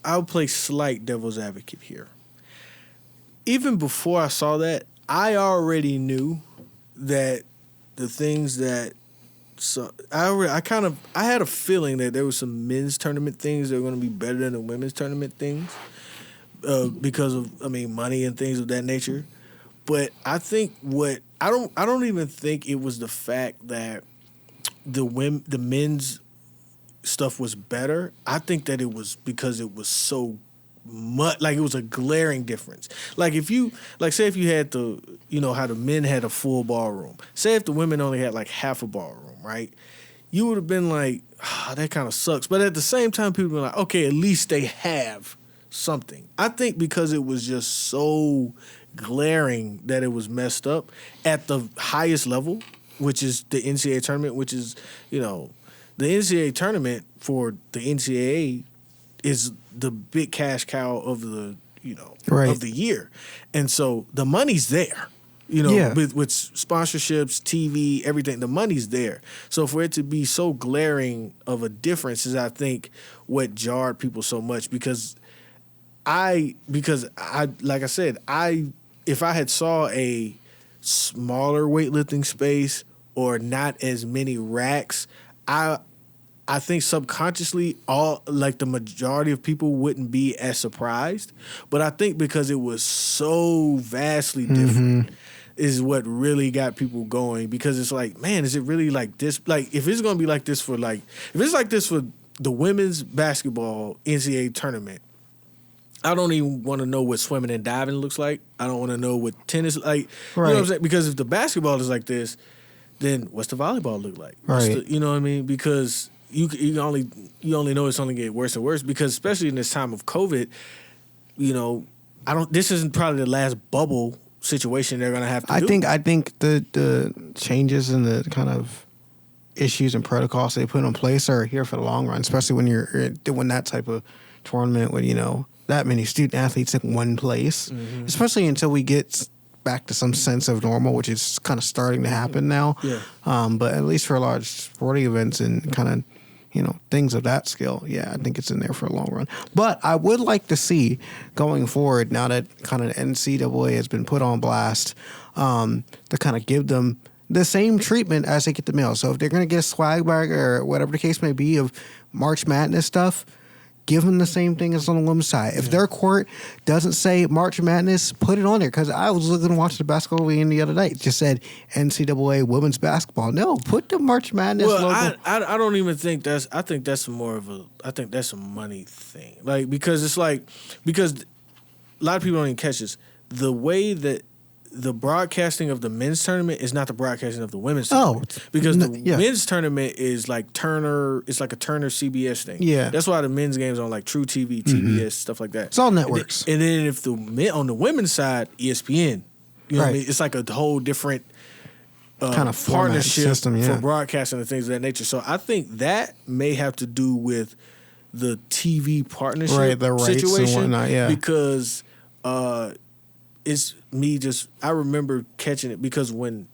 I'll play slight devil's advocate here. Even before I saw that, I already knew that the things that I had a feeling that there were some men's tournament things that were going to be better than the women's tournament things because of money and things of that nature. But I think I don't even think it was the fact that the men's stuff was better. I think that it was because it was so much, like it was a glaring difference. Like if you, like say if you had the, you know, how the men had a full ballroom. Say if the women only had like half a ballroom, right? You would have been like, that kind of sucks. But at the same time, people were like, okay, at least they have something. I think because it was just so glaring that it was messed up at the highest level, which is the NCAA tournament, which is, you know, the NCAA tournament for the NCAA is the big cash cow of the, you know, of the year. And so the money's there. You know, with sponsorships, TV, everything, the money's there. So for it to be so glaring of a difference is, I think, what jarred people so much. Because I like I said, if I had saw a smaller weightlifting space or not as many racks, I think subconsciously the majority of people wouldn't be as surprised. But I think because it was so vastly different is what really got people going, because it's like, man, is it really like this? Like, if it's going to be like this for if it's like this for the women's basketball NCAA tournament, I don't even want to know what swimming and diving looks like. I don't want to know what tennis, like, you know what I'm saying? Because if the basketball is like this, then what's the volleyball look like? You know what I mean? Because you only know it's only getting worse and worse, because especially in this time of COVID, you know, this isn't probably the last bubble situation they're gonna have to do. I think the changes and the kind of issues and protocols they put in place are here for the long run, especially when you're doing that type of tournament with, you know, that many student athletes in one place, especially until we get back to some sense of normal, which is kind of starting to happen now. But at least for large sporting events and kind of, you know, things of that scale, I think it's in there for a long run. But I would like to see going forward, now that kind of the NCAA has been put on blast, to kind of give them the same treatment as they get the male. So if they're going to get a swag bag or whatever the case may be of March Madness stuff, give them the same thing as on the women's side. If their court doesn't say March Madness, put it on there. Because I was looking to watch the basketball game the other night. It just said NCAA women's basketball. No, put the March Madness logo. I don't even think that's. I think that's more of a. I think that's a money thing. Like, because it's like, because a lot of people don't even catch this. The way that the broadcasting of the men's tournament is not the broadcasting of the women's tournament. Because the men's tournament is like Turner, it's like a Turner CBS thing. Yeah. That's why the men's games on like True TV, TBS, stuff like that. It's all networks. And then if on the women's side, ESPN, you know what I mean? It's like a whole different kind of partnership system, for broadcasting and things of that nature. So I think that may have to do with the TV partnership the rights situation. And whatnot, Because it's me just, I remember catching it because when,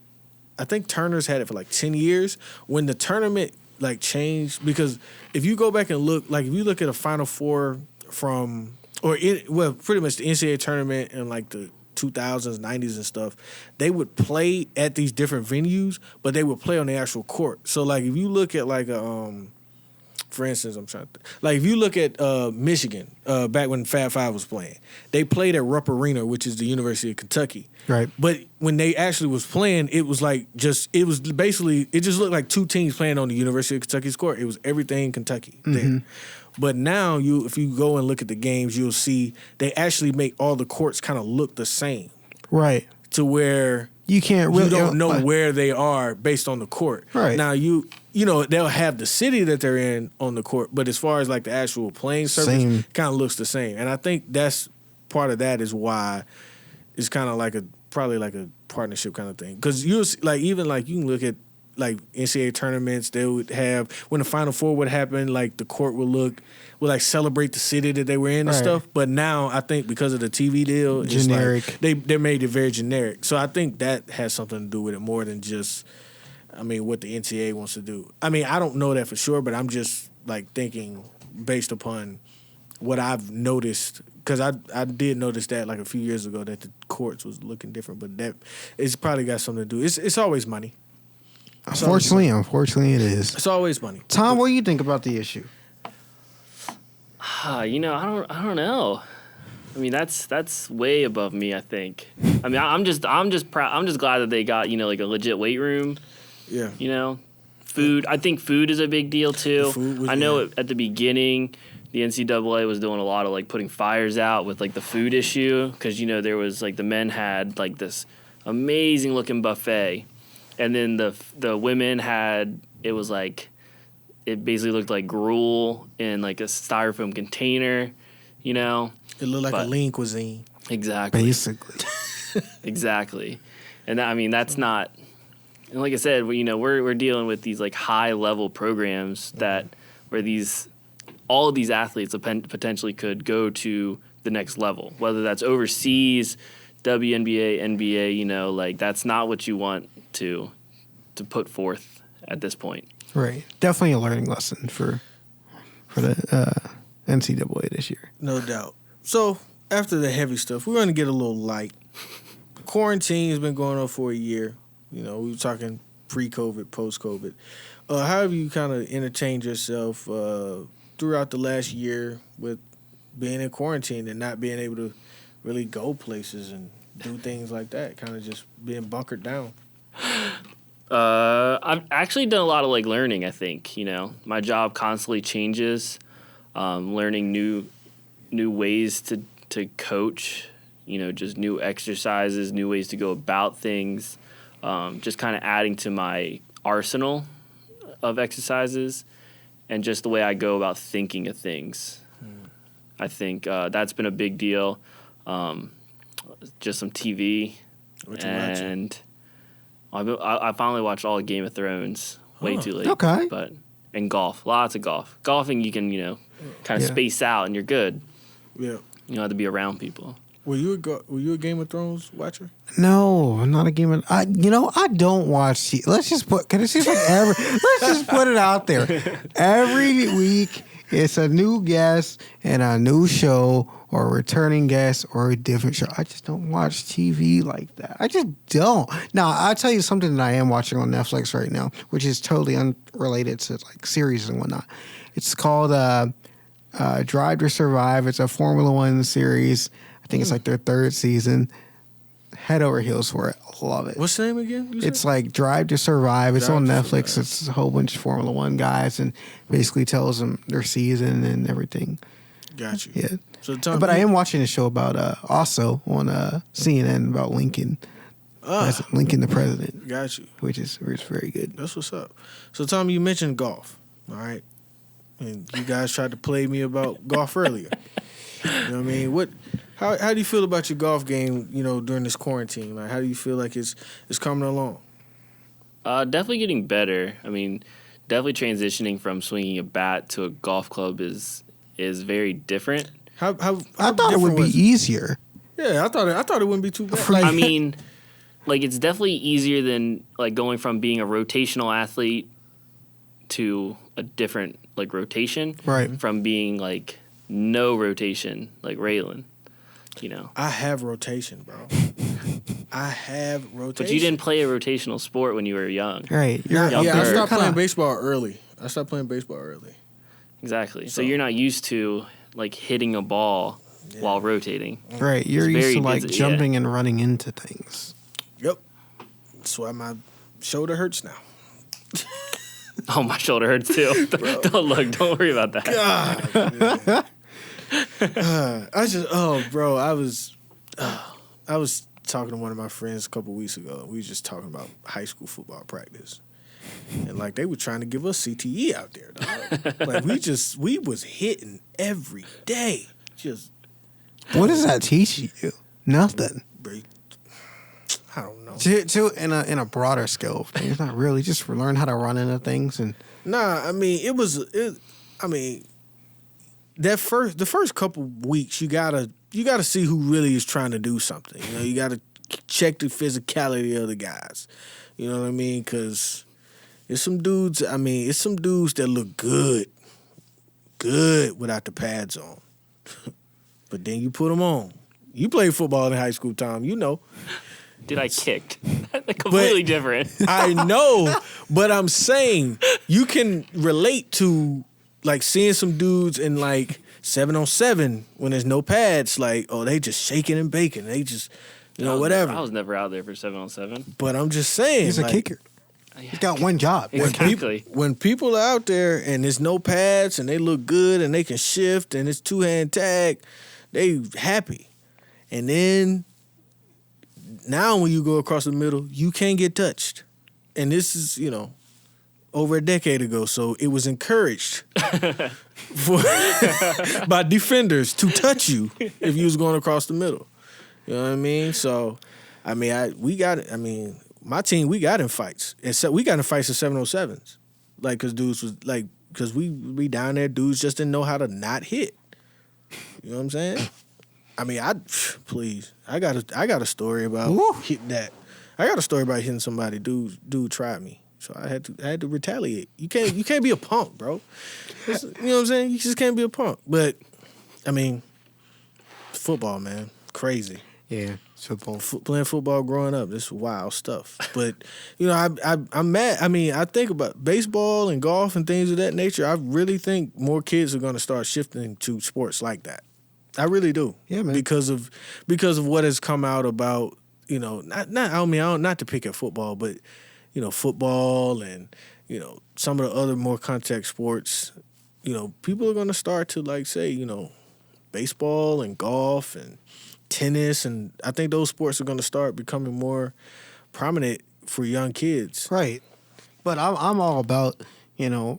I think Turner's had it for like 10 years, when the tournament like changed, because if you go back and look, like if you look at a Final Four from, pretty much the NCAA tournament in like the 2000s, 90s and stuff, they would play at these different venues, but they would play on the actual court. So like if you look at like for instance, I'm trying to like if you look at Michigan, back when Fab Five was playing, they played at Rupp Arena, which is the University of Kentucky. Right. But when they actually was playing, it was like it just looked like two teams playing on the University of Kentucky's court. It was everything Kentucky there. But now if you go and look at the games, you'll see they actually make all the courts kind of look the same. Right. To where you don't know where they are based on the court. Right. Now you know, they'll have the city that they're in on the court, but as far as like the actual playing surface, kind of looks the same. And I think that's part of that is why it's kind of probably like a partnership kind of thing. Because you can look at like NCAA tournaments, they would have, when the Final Four would happen, like the court would like celebrate the city that they were in and stuff. But now I think because of the TV deal, generic. It's like they made it very generic. So I think that has something to do with it more than just, I mean, what the NCAA wants to do. I mean, I don't know that for sure, but I'm just like thinking based upon what I've noticed, because I did notice that like a few years ago that the courts was looking different, but that it's probably got something to do. It's always money. Unfortunately, it is. It's always money. Tom, what do you think about the issue? You know, I don't know. I mean, that's way above me, I think. I mean, I'm just glad that they got, you know, like a legit weight room. Yeah. You know. Food. I think food is a big deal too. I know at the beginning, the NCAA was doing a lot of like putting fires out with like the food issue because there was like the men had like this amazing looking buffet, and then the women had it was like it basically looked like gruel in like a styrofoam container, It looked like a lean cuisine. Exactly. Basically. Exactly, and that's not. And like I said, we're dealing with these like high level programs that where all of these athletes potentially could go to the next level, whether that's overseas, WNBA, NBA. Like that's not what you want to put forth at this point. Right, definitely a learning lesson for the NCAA this year. No doubt. So after the heavy stuff, we're going to get a little light. Quarantine has been going on for a year. We were talking pre-COVID, post-COVID. How have you kind of entertained yourself throughout the last year with being in quarantine and not being able to really go places and do things like that, kind of just being bunkered down? I've actually done a lot of like learning, I think. My job constantly changes, learning new ways to coach, just new exercises, new ways to go about things, just kind of adding to my arsenal of exercises and just the way I go about thinking of things. I think that's been a big deal. Just some TV. What you watching? I finally watched all of Game of Thrones way too late. Okay. And golf. Lots of golf. Golfing, you can, kind of space out and you're good. Yeah. You don't have to be around people. Were you a Game of Thrones watcher? No, I'm not a Game of. I don't watch. Let's just put. Can it seem like let's just put it out there. Every week, it's a new guest and a new show, or a returning guest, or a different show. I just don't watch TV like that. I just don't. Now, I'll tell you something that I am watching on Netflix right now, which is totally unrelated to like series and whatnot. It's called Drive to Survive. It's a Formula One series. I think it's like their third season. Head over heels for it. Love it. What's the name again? It's like Drive to Survive. It's on Netflix. It's a whole bunch of Formula One guys and basically tells them their season and everything. Got you. Yeah. So but I am watching a show about also on CNN about Lincoln. Lincoln the president. Got you. Which is very good. That's what's up. So Tom, you mentioned golf. All right. And you guys tried to play me about golf earlier. You know what I mean? How do you feel about your golf game, during this quarantine? Like, how do you feel like it's coming along? Definitely getting better. I mean, definitely transitioning from swinging a bat to a golf club is very different. How I thought it would be easier. Yeah, I thought it wouldn't be too bad. I mean, like it's definitely easier than like going from being a rotational athlete to a different like rotation. Right. From being like no rotation like Ralan. I have rotation, bro. I have rotation. But you didn't play a rotational sport when you were young. Right. I stopped playing baseball early. Exactly. So you're not used to like hitting a ball while rotating. Right. You're used to like jumping and running into things. Yep. That's why my shoulder hurts now. Oh, my shoulder hurts too. Don't worry about that. God. I was talking to one of my friends a couple weeks ago. We were just talking about high school football practice, and like they were trying to give us CTE out there. Dog. Like we was hitting every day. Just what does that teach you? Nothing. I don't know. In a broader scale of things, not really. Just learn how to run into things and. Nah, I mean the first couple weeks you gotta see who really is trying to do something. You gotta check the physicality of the guys. You know what I mean? Because it's some dudes that look good without the pads on. But then you put them on. You played football in high school, Tom. You know. Dude, I kicked. Completely different. I know, but I'm saying you can relate to like seeing some dudes in like 7-on-7 when there's no pads. Like, oh, they just shaking and baking. They just, whatever. I was never out there for 7-on-7. But I'm just saying, he's a kicker. He's got one job. Exactly. When people are out there and there's no pads and they look good and they can shift and it's 2-hand tag, they happy. And then now when you go across the middle, you can't get touched. And this is, over a decade ago, so it was encouraged by defenders to touch you if you was going across the middle. You know what I mean? So, my team, we got in fights. We got in fights at 707s. Like, because we down there, dudes just didn't know how to not hit. You know what I'm saying? I got a story about hitting that. I got a story about hitting somebody. Dude tried me. So I had to retaliate. You can't be a punk, bro. You know what I'm saying? You just can't be a punk. But football, man, crazy. Yeah, football. Playing football growing up, this is wild stuff. But I'm mad. I think about baseball and golf and things of that nature. I really think more kids are going to start shifting to sports like that. I really do. Yeah, man. Because of what has come out about not to pick at football, but. Football and, some of the other more contact sports, people are going to start to, say, baseball and golf and tennis. And I think those sports are going to start becoming more prominent for young kids. Right. But I'm all about, when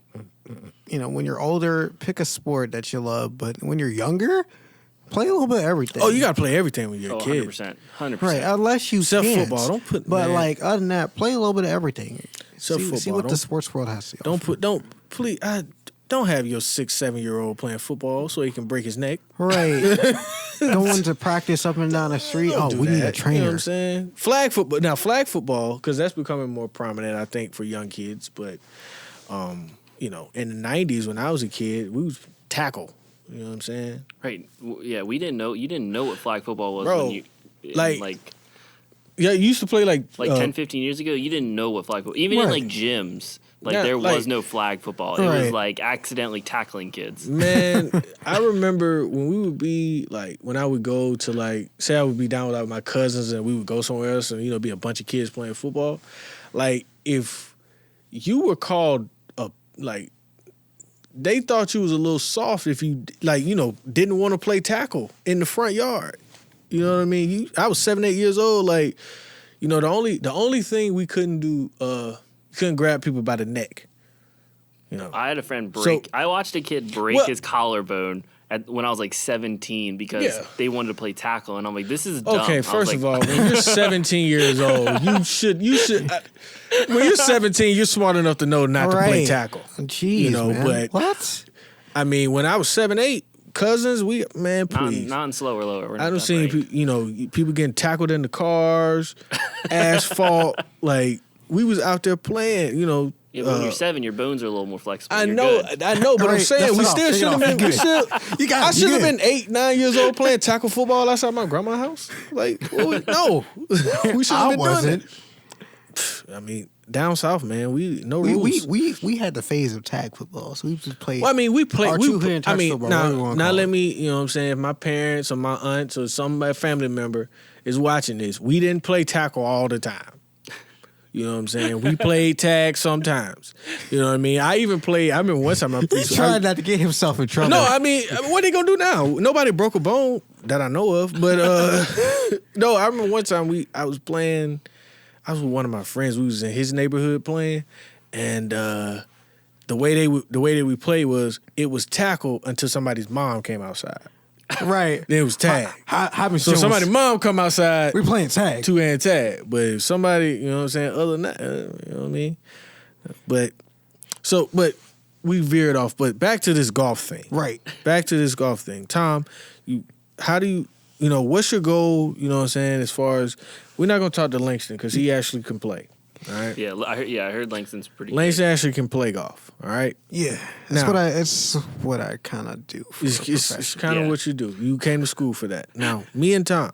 you're older, pick a sport that you love. But when you're younger, play a little bit of everything. Oh, you got to play everything when you're a kid. 100%. Right, unless you Except can't. football. Don't put. But man. other than that, play a little bit of everything. See what the sports world has to offer. Don't have your 6-7-year-old playing football so he can break his neck. Right. Going to practice up and down the street. We need a trainer. You know what I'm saying? Flag football, because that's becoming more prominent, I think, for young kids. But, in the 90s when I was a kid, we was tackle. You know what I'm saying? Right. Yeah, you didn't know what flag football was. Bro, when you yeah, you used to play 10, 15 years ago, you didn't know what flag football. Even in gyms, there was no flag football. It was accidentally tackling kids. Man, I remember when we would be when I would go to say I would be down with my cousins and we would go somewhere else and be a bunch of kids playing football. If you were called they thought you was a little soft if you didn't want to play tackle in the front yard. You know what I mean? I was 7, 8 years old. The only thing we couldn't do, couldn't grab people by the neck. I had a friend break. I watched a kid break his collarbone when I was 17 because they wanted to play tackle, and I'm like, this is dumb. Okay, first of all, when you're 17 years old, you should. When you're 17, you're smart enough to know not to play tackle. Jeez, man. But what? When I was 7, 8. Cousins, please. Not in slow or lower. I don't see people getting tackled in the cars, asphalt. We was out there playing, when you're 7, your bones are a little more flexible. I know, but I'm saying we still should have been. I should have been 8, 9 years old playing tackle football outside my grandma's house. No, we should have been doing it. Down south, man, rules. We had the phase of tag football, so we just played. Well, we played. Now let me. You know what I'm saying? If my parents or my aunts or some family member is watching this, we didn't play tackle all the time. You know what I'm saying? We played tag sometimes. You know what I mean? I remember one time he tried not to get himself in trouble. No, what are they gonna do now? Nobody broke a bone that I know of, but no, I remember one time I was playing. I was with one of my friends. We was in his neighborhood playing, and the way that we played was it was tackle until somebody's mom came outside. Right. Then it was tag. So somebody's mom come outside. We playing tag. 2-hand tag. But if somebody, you know what I'm saying, other than that, you know what I mean? But we veered off. But back to this golf thing. Right. Back to this golf thing. Tom, what's your goal, you know what I'm saying, as far as, we're not going to talk to Langston because he actually can play, all right? Yeah, I heard Langston's pretty Langston good. actually can play golf, all right? Yeah, it's what I kind of do. It's kind of what you do. You came to school for that. Now, me and Tom.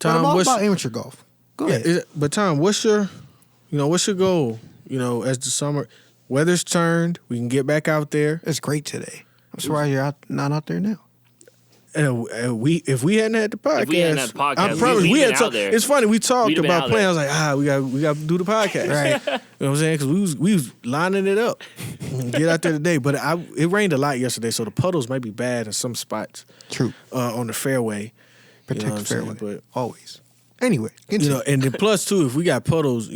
I'm all about amateur golf. Go ahead. But Tom, what's your goal, as the summer, weather's turned, we can get back out there. It's great today. I'm surprised you're not out there now. And if we hadn't had the podcast, I promise we had talked. It's funny, we talked about playing. I was like, we got to do the podcast, right? You know what I'm saying? Because we was lining it up, get out there today. But it rained a lot yesterday, so the puddles might be bad in some spots. True. On the fairway, protect the fairway, but always. Anyway, and then plus too, if we got puddles,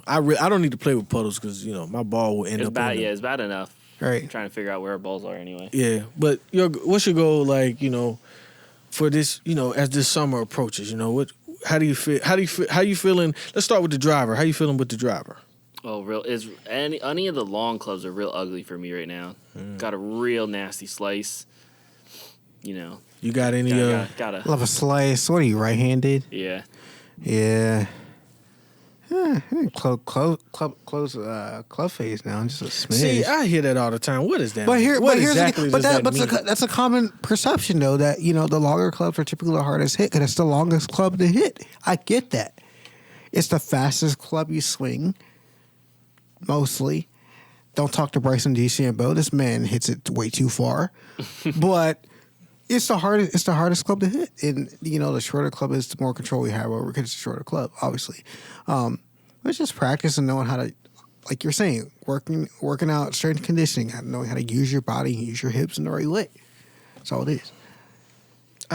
I don't need to play with puddles because my ball will end up. Bad. Yeah, it's bad enough. Right. I'm trying to figure out where our balls are anyway. Yeah, but what's your goal like? For this, as this summer approaches, how do you feel? How you feeling? Let's start with the driver. How you feeling with the driver? Oh, any of the long clubs are real ugly for me right now. Got a real nasty slice. You got any? Gotta love a slice. What are you, right-handed? Yeah. Yeah. Club phase now, just a smidge. See, I hear that all the time. What is that? That's a common perception though that the longer clubs are typically the hardest hit because it's the longest club to hit. I get that. It's the fastest club you swing. Mostly, don't talk to Bryson DeChambeau. This man hits it way too far, but. It's the hardest. It's the hardest club to hit, and the shorter club is the more control we have over because it's a shorter club, obviously. It's just practice and knowing how to, like you're saying, working out strength and conditioning, knowing how to use your body, use your hips in the right way. That's all it is.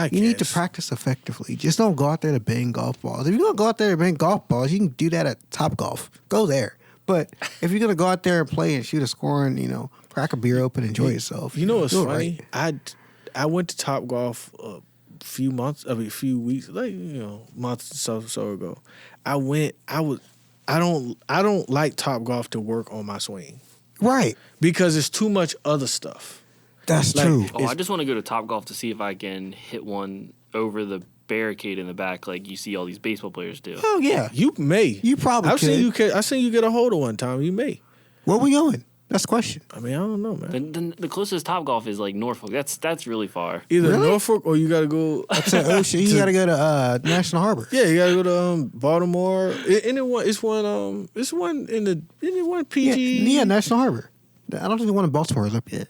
You need to practice effectively. Just don't go out there to bang golf balls. If you're gonna go out there to bang golf balls, you can do that at Topgolf. Go there. But if you're gonna go out there and play and shoot a score and crack a beer open, enjoy yourself. You know what's funny? Right. I went to Topgolf a few weeks, months or so ago. I don't like Topgolf to work on my swing. Right. Because it's too much other stuff. That's true. I just want to go to Topgolf to see if I can hit one over the barricade in the back like you see all these baseball players do. Oh, yeah. You may. You probably could. I've seen you get a hold of one time. You may. Where we going? That's the question. I mean, I don't know, man. The closest Topgolf is like Norfolk. That's really far. Either Norfolk or you got to go to Ocean. You got to go to National Harbor. Yeah, you got to go to Baltimore. It's one PG. Yeah, National Harbor. I don't think the one in Baltimore is up yet.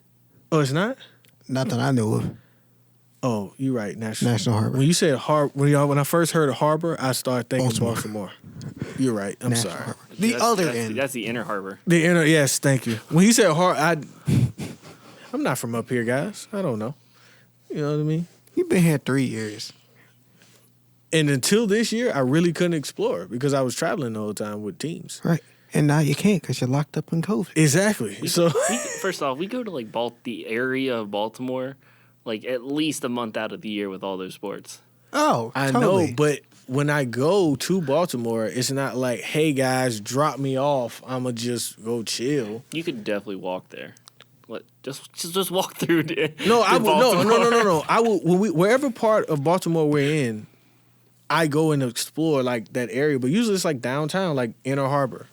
Oh, it's not? Not that I know of. Oh, you're right. National Harbor. When you said harbor, when I first heard of harbor, I started thinking Baltimore. You're right. I'm National sorry. Harbor. The other end. That's the inner harbor. The inner. Yes, thank you. When he said harbor, I'm not from up here, guys. I don't know. You know what I mean? You've been here 3 years. And until this year, I really couldn't explore because I was traveling the whole time with teams. Right. And now you can't because you're locked up in COVID. Exactly. First off, we go to like the area of Baltimore like at least a month out of the year with all those sports. Oh, I totally. know, but when I go to Baltimore, it's not like, hey guys, drop me off. I'ma just go chill. You could definitely walk there. Just walk through. No. I will wherever part of Baltimore we're in, I go and explore like that area. But usually it's like downtown, like Inner Harbor,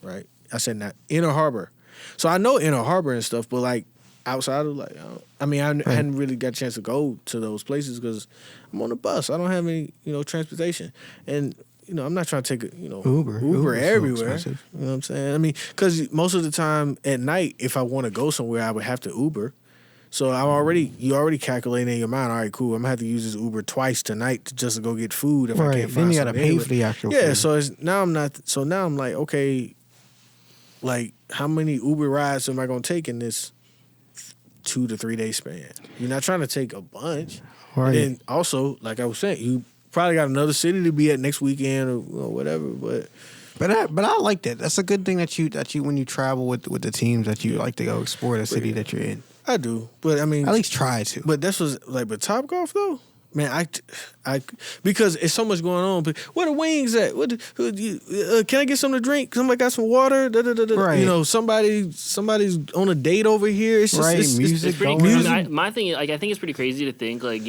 right? I said that Inner Harbor. So I know Inner Harbor and stuff, but like outside of I hadn't really got a chance to go to those places because I'm on the bus. I don't have any transportation, and I'm not trying to take Uber everywhere. So you know what I'm saying? I mean, because most of the time at night, if I want to go somewhere, I would have to Uber. So you already calculating in your mind. All right, cool. I'm gonna have to use this Uber twice tonight just to go get food if I can't find. Then you gotta pay for the actual. Yeah. food. So now I'm like, okay, like how many Uber rides am I gonna take in this 2 to 3 day span? You're not trying to take a bunch. Right. And then also, like I was saying, you probably got another city to be at next weekend or whatever. But I like that. That's a good thing that you when you travel with the teams that you like to go explore the city that you're in. I do, but I mean, at least try to. But this was like, but Topgolf though, man, I because it's so much going on. But where the wings at? Can I get something to drink? Somebody got some water? Right. Somebody's on a date over here. It's just music. It's pretty crazy. My thing, like, I think it's pretty crazy to think, like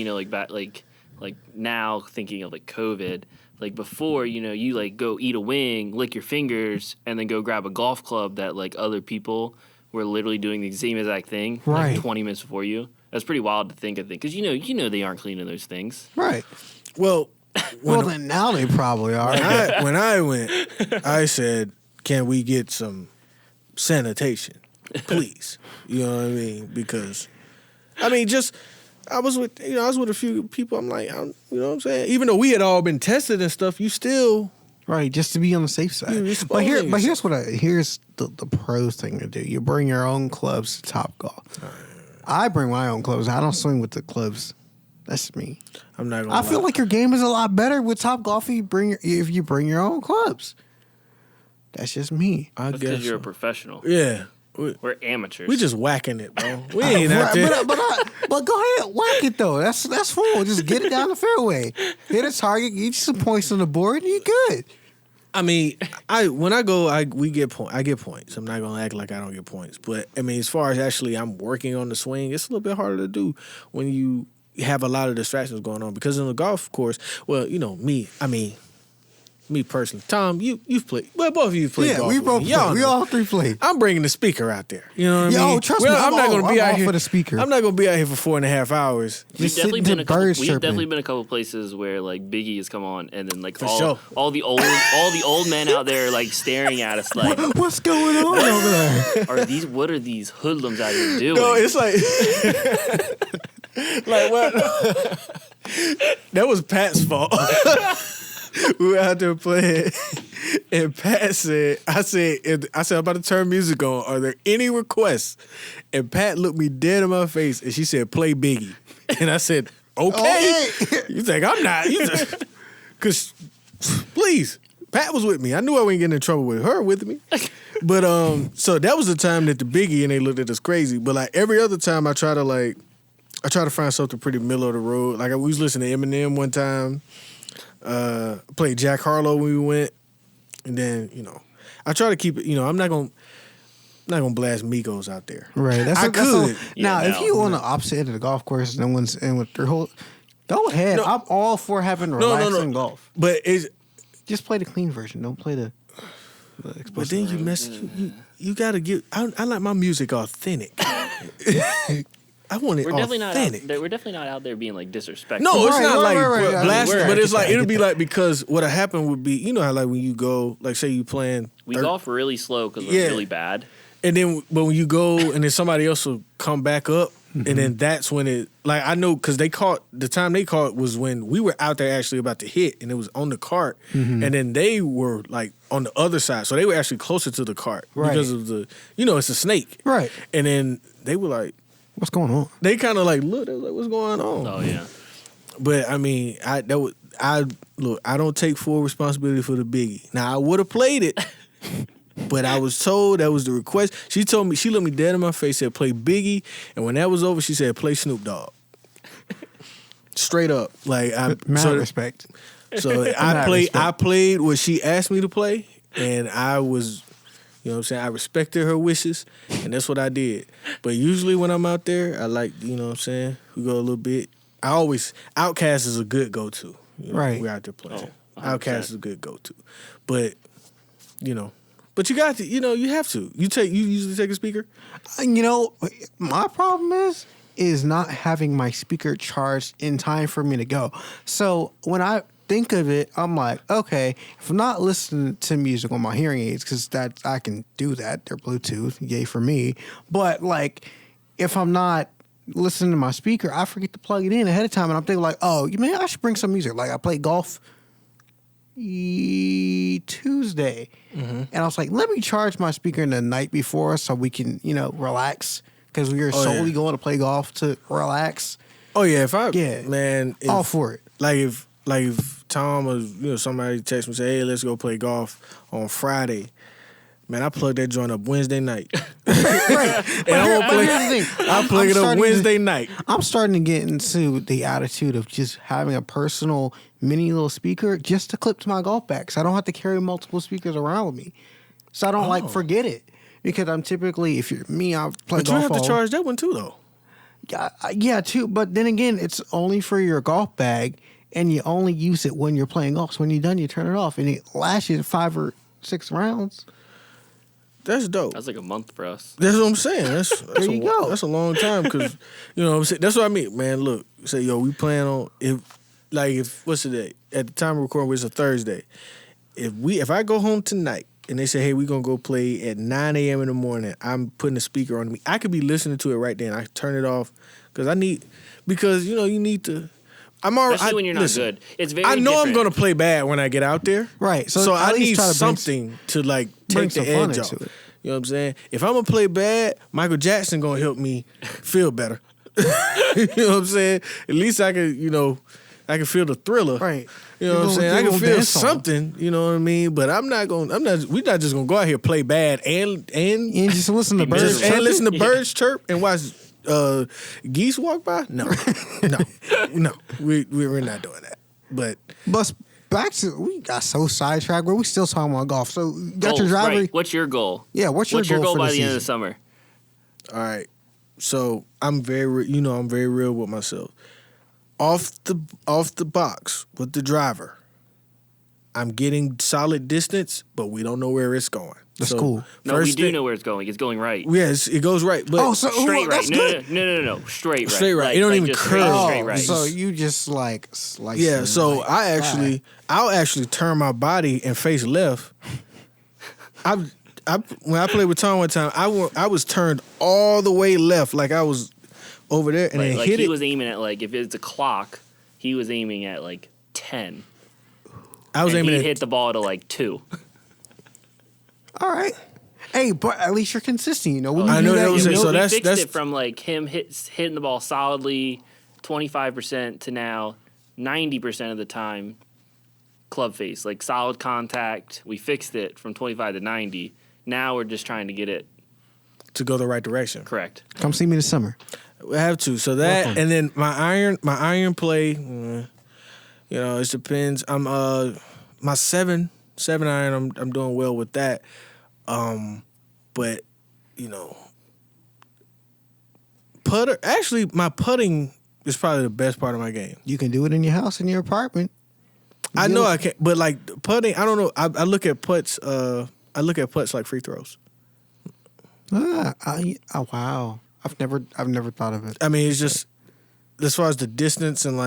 now thinking of like COVID. Like before, you like go eat a wing, lick your fingers, and then go grab a golf club that like other people were literally doing the same exact thing, right, like 20 minutes before you. That's pretty wild to think of, because they aren't cleaning those things, right? Well, then now they probably are. When I went, I said, "Can we get some sanitation, please?" You know what I mean? Because, I mean, just I was with a few people. I'm like, you know what I'm saying? Even though we had all been tested and stuff, you still right, just to be on the safe side. Here's the pros thing to do. You bring your own clubs to Topgolf. I bring my own clubs. I don't swing with the clubs. That's me. I'm not gonna I feel like your game is a lot better with Topgolf if you bring your own clubs. That's just me. That's because you're a professional. Yeah. We're amateurs. We just whacking it, bro. We ain't out there. But go ahead, whack it though. That's cool. Just get it down the fairway. Hit a target, get you some points on the board, and you good. I mean, I get points. I'm not gonna act like I don't get points. But I mean, as far as actually I'm working on the swing, it's a little bit harder to do when you have a lot of distractions going on. Because in the golf course, well, you know, me personally, Tom, you've played. Well, both of you played golf. Yeah, we both played. We all three played. I'm bringing the speaker out there. You know what I mean? Trust me, I'm not going to be out here for the speaker. I'm not going to be out here for 4.5 hours. We've definitely been a couple places where like Biggie has come on, and then like all the old men out there like staring at us like, what's going on over there? What are these hoodlums out here doing? No, it's like like what? That was Pat's fault. We were out there playing, and Pat said, I said, I'm about to turn music on. Are there any requests? And Pat looked me dead in my face, and she said, play Biggie. And I said, okay. You think I'm not? Because, please, Pat was with me. I knew I wasn't getting in trouble with her with me. But, so that was the time that the Biggie, and they looked at us crazy. But, like, every other time I try to find something pretty middle of the road. Like, we was listening to Eminem one time. Played Jack Harlow when we went, and then I try to keep it. I'm not gonna blast Migos out there. Right. I could. If you on the opposite end of the golf course, no one's in with their whole. Go ahead. I'm all for having relaxing golf. But it's just play the clean version. Don't play the but then you mess. You gotta get. I like my music authentic. I want it authentic. We're definitely not out there being like disrespectful. No, it's not like blasting, but it's like it'll be like because what happened would be how like when you go like say you playing. We golf really slow because we're really bad. And then but when you go and then somebody else will come back up and then that's when it like I know because the time they caught was when we were out there actually about to hit and it was on the cart and then they were like on the other side so they were actually closer to the cart because of the it's a snake and then they were like. What's going on? They kind of like look. They was like, "What's going on?" Oh yeah. But I mean, I don't take full responsibility for the Biggie. Now I would have played it, but I was told that was the request. She told me she looked me dead in my face, said play Biggie, and when that was over, she said play Snoop Dogg. Straight up, like respect. So I played what she asked me to play, and I was. You know what I'm saying? I respected her wishes, and that's what I did. But usually when I'm out there, I like, you know what I'm saying? We go a little bit. Outkast is a good go-to. Right. We're out there playing. Outkast is a good go-to. But, but you got to, you have to. You usually take a speaker? My problem is not having my speaker charged in time for me to go. So when I think of it, I'm like, okay, if I'm not listening to music on my hearing aids, because that I can do that, they're Bluetooth, yay for me. But like, if I'm not listening to my speaker, I forget to plug it in ahead of time, and I'm thinking like, oh, man, I should bring some music. Like I played golf Tuesday, and I was like, let me charge my speaker the night before so we can, relax, because we were solely going to play golf to relax. Oh yeah, all for it. Like if Tom or somebody text me and say, hey, let's go play golf on Friday. Man, I plugged that joint up Wednesday night. Right. And I plug it up Wednesday night. I'm starting to get into the attitude of just having a personal mini little speaker just to clip to my golf bag. So I don't have to carry multiple speakers around with me. So I don't forget it. Because I'm typically, if you're me, I play golf. But you have to charge that one too, though. Yeah, too. But then again, it's only for your golf bag. And you only use it when you're playing golf. So when you're done, you turn it off. And it lasts you 5 or 6 rounds. That's dope. That's like a month for us. That's what I'm saying. That's there you go. That's a long time because, what I'm saying? That's what I mean. Man, look. Say, we plan on, what's today? At the time of recording, it's a Thursday. If I go home tonight and they say, hey, we're going to go play at 9 a.m. in the morning, I'm putting a speaker on me. I could be listening to it right then. I turn it off, because you need to. I'm already. Especially when you're not good. It's very. I know different. I'm going to play bad when I get out there. Right. So I need something to like take the edge off. You know what I'm saying? If I'm gonna play bad, Michael Jackson gonna help me feel better. You know what I'm saying? At least I can, I can feel the thriller. Right. You know what I'm saying? I can feel something. You know what I mean? But we're not just gonna go out here play bad and just listen to birds and listen to birds chirp and watch geese walk by. No, we're not doing that. But back to, we got so sidetracked, but we still talking about golf. So you got your driver. Right. What's your goal? Yeah, what's your goal by the the end of the summer? All right. So I'm very real with myself. Off the box with the driver, I'm getting solid distance, but we don't know where it's going. That's cool. No, we do know where it's going. It's going right. Yes, it goes right. But straight right. That's good. No. Straight right. Straight right. It don't even curve. Straight right. So you just like slice. Yeah. So I'll actually turn my body and face left. When I played with Tom one time, I was turned all the way left, like I was over there, and then hit it. He was aiming at if it's a clock, he was aiming at 10. I was aiming at hit the ball to 2. All right. Hey, but at least you're consistent. I know that was it. So we fixed it from him hitting the ball solidly 25% to now 90% of the time club face, solid contact. We fixed it from 25 to 90. Now we're just trying to get it to go the right direction. Correct. Correct. Come see me this summer. We have to. So that and then my iron play. It depends. I'm my 7 iron. I'm doing well with that. But putter. Actually, my putting is probably the best part of my game. You can do it in your house, in your apartment. I know I can, but putting, I don't know. I look at putts. I look at putts like free throws. Wow. I've never thought of it. I mean, it's just as far as the distance and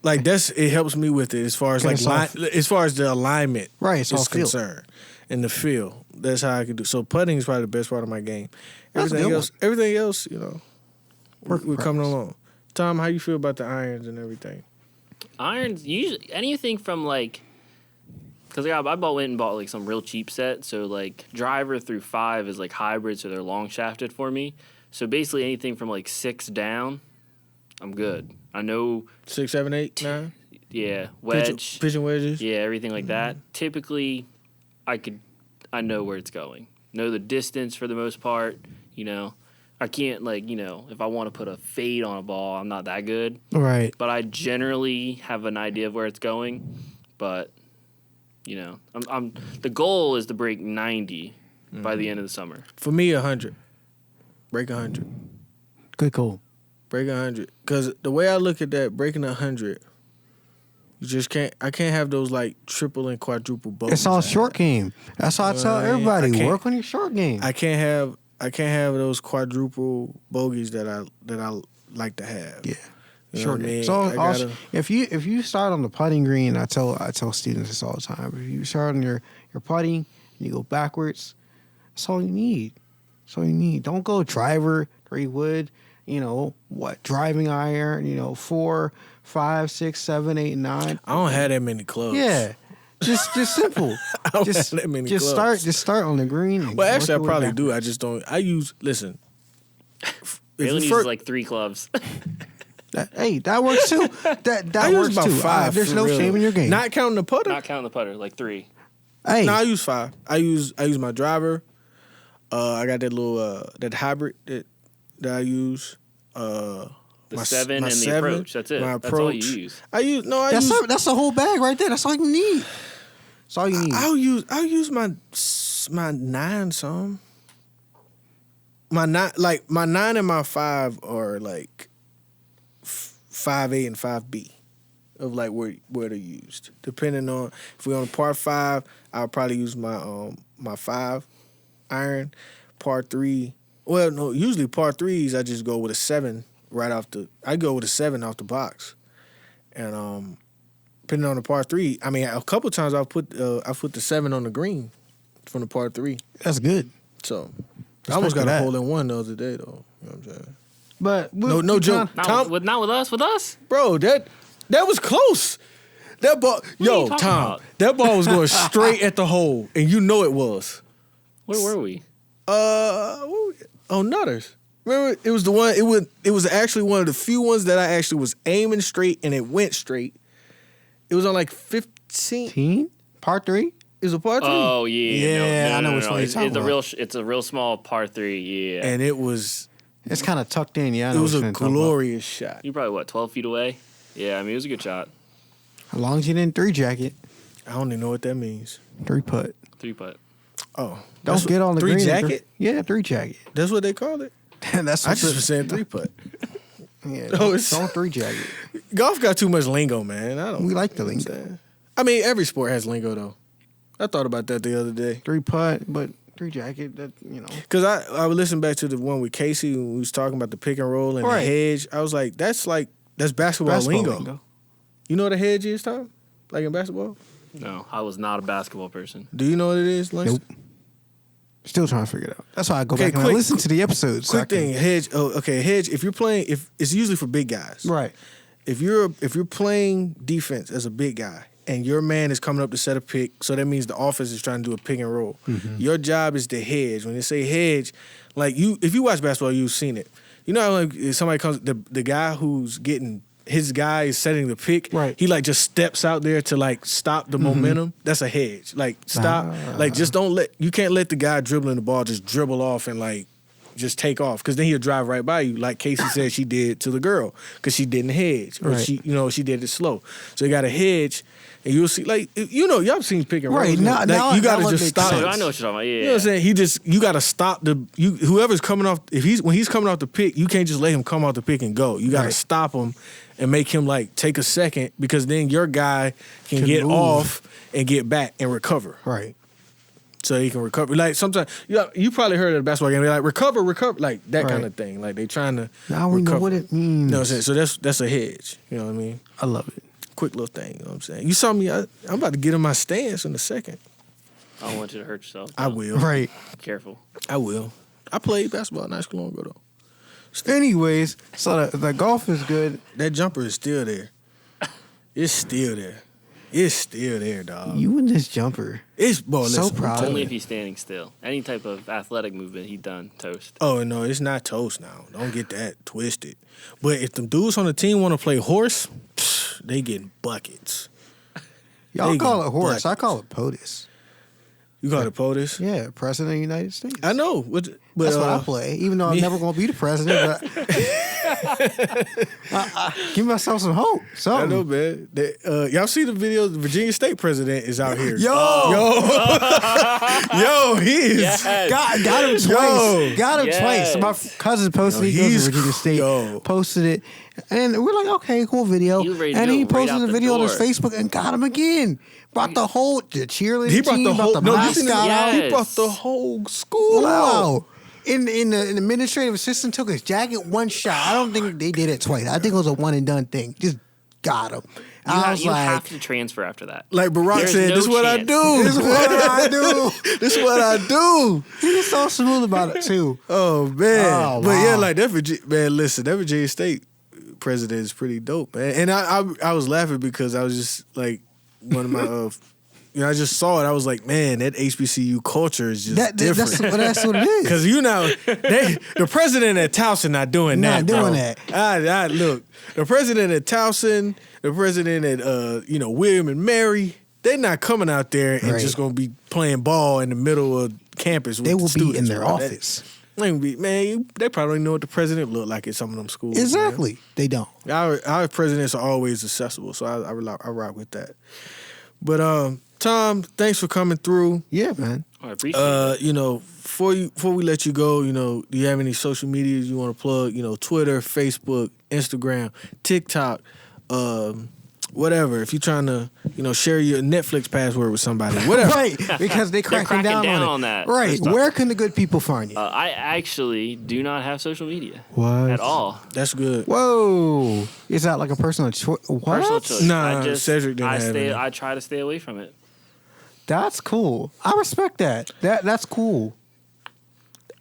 it helps me with it as far as as far as the alignment is concerned and the feel. That's how I can do. So putting is probably the best part of my game. Everything else, we're coming along. Tom, how you feel about the irons and everything? Irons, usually anything from because I went and bought some real cheap set. So driver through 5 is hybrid, so they're long shafted for me. So basically anything from 6 down, I'm good. I know 6, 7, 8, 9. Yeah, wedge, pigeon wedges. Yeah, everything like that. Typically, I know where it's going. Know the distance for the most part. I can't if I want to put a fade on a ball, I'm not that good. Right. But I generally have an idea of where it's going. But I'm the goal is to break 90 by the end of the summer. For me, 100. Break 100. Good goal. Break 100. Because the way I look at that, breaking 100, you just can't. I can't have those triple and quadruple bogeys. It's all short game. That's why I tell everybody, work on your short game. I can't have those quadruple bogeys that I like to have. Yeah. Short game. So if you start on the putting green, I tell students this all the time. If you start on your putting and you go backwards, that's all you need. That's all you need. Don't go driver, 3 wood, driving iron, 4, 5, 6, 7, 8, 9. I don't have that many clubs. Yeah. Just simple. I don't have that many clubs. Just start on the green. Well, actually, I probably do. I just don't. listen. Really needs 3 clubs. That works too. That works about too. 5. There's no shame in your game. Not counting the putter. Not counting the putter, 3. Hey, no, I use 5. I use my driver. I got that little that hybrid that I use. The 7 and the approach. That's it. That's all you use. That's the whole bag right there. That's all you need. That's all you need. I'll use my 9 some. My 9 and my 5 are 5A and 5B of where they're used. Depending on if we're on a par 5, I'll probably use my 5 iron. Par 3. Well, no, usually par 3s I just go with a 7 I go with a 7 off the box. And depending on the par 3, I mean a couple times I put the 7 on the green from the par 3. That's good. So I almost got a hole in one the other day though. You know what I'm saying? But no joke. Not with us. With us, bro. That was close. That ball, Tom. About? That ball was going straight at the hole, and you know it was. Where were we? Nutters. Remember, it was the one. It was actually one of the few ones that I actually was aiming straight, and it went straight. It was on like 15, par 3. It was a par 3. Oh yeah, I know which one you're talking about. It's a real small par 3. Yeah, And it was. It's kind of tucked in. Yeah, I know it was a glorious shot. You probably 12 feet away. Yeah, I mean it was a good shot. As long as you didn't 3-jack it. I don't even know what that means. 3-putt. 3-putt. Oh, Don't get on the 3-jacket? Yeah, 3-jacket. That's what they call it. That's I just was saying 3-putt. Yeah, don't 3-jacket. Golf got too much lingo, man. We like the lingo. I mean, every sport has lingo though. I thought about that the other day. 3-putt, but 3-jacket. That Because I would listen back to the one with Casey when we was talking about the pick and roll and the hedge. I was like, that's basketball lingo. You know what a hedge is, Tom? Like in basketball? No, I was not a basketball person. Do you know what it is, Langston? Nope. Still trying to figure it out. That's why I go back and I listen to the episodes. Quick thing, hedge. Oh, okay, hedge. If you're playing, if it's usually for big guys, right? If you're playing defense as a big guy and your man is coming up to set a pick, so that means the offense is trying to do a pick and roll. Mm-hmm. Your job is to hedge. When they say hedge, like if you watch basketball, you've seen it. You know how like if somebody comes, the guy who's getting. His guy is setting the pick. Right. He like just steps out there to like stop the momentum. That's a hedge. Like stop. Like just you can't let the guy dribbling the ball just dribble off and like just take off because then he'll drive right by you like Casey said she did to the girl because she didn't hedge or she did it slow. So you got to hedge and you'll see like y'all seen pick and roll. Right. Now you got to just stop. I know what you're talking about. Yeah. You know what I'm saying? You got to stop whoever's coming off. When he's coming off the pick, you can't just let him come off the pick and go. You got to stop him and make him like take a second because then your guy can get move off and get back and recover. Right. So he can recover. Like sometimes you probably heard of the basketball game. They're like recover, like that kind of thing. Like they trying to. Now we know what it means. You know what I'm saying? So that's a hedge. You know what I mean? I love it. Quick little thing. You know what I'm saying? You saw me. I'm about to get in my stance in a second. I don't want you to hurt yourself. I will. Right. Careful. I will. I played basketball in high school long ago though. Anyways, so the golf is good. That jumper is still there. It's still there. It's still there, dog. You and this jumper. It's so proud. Only if he's standing still. Any type of athletic movement, he done toast. Oh no, it's not toast now. Don't get that twisted. But if them dudes on the team want to play horse, they getting buckets. Y'all call it horse. I call it POTUS. You call it POTUS? Yeah, President of the United States. I know. But that's what I play. Even though I'm never going to be the president, but I give myself some hope. I know, man. Y'all see the video? The Virginia State president is out here. Yo, he is. Yes. Got him twice. Got him twice. My cousin posted it. He goes to Virginia State. Posted it. And we're like, okay, cool video. And he posted the video on his Facebook and got him again. Brought the cheerleading team, brought the mascot out. He brought the whole school out. In the administrative assistant took his jacket, one shot. I don't think they did it twice. I think it was a one and done thing. Just got him. You have to transfer after that. Like Barack said, this is what I do. This is what I do. This is what I do. He was so smooth about it too. Oh man. But yeah, like that Virginia State president is pretty dope, man. And I was laughing because I was just like one of my I just saw it. I was like, man, that HBCU culture is just different. That's what it is. Because the president at Towson not doing that. Look, the president at Towson, the president at William and Mary, they're not coming out there and just gonna be playing ball in the middle of campus. They will be in their office. They probably don't know what the president look like at some of them schools. Exactly, man. They don't. Our presidents are always accessible, so I rock with that. But Tom, thanks for coming through. Yeah, man. I appreciate it. Before we let you go, do you have any social medias you want to plug? Twitter, Facebook, Instagram, TikTok, whatever. If you're trying to, share your Netflix password with somebody, whatever. Right, because they're cracking down on that. Right. Where can the good people find you? I actually do not have social media. What? At all. That's good. Whoa. Is that like a personal choice? What? Personal choice. Nah, Cedric didn't have it. I try to stay away from it. That's cool. I respect that. That's cool.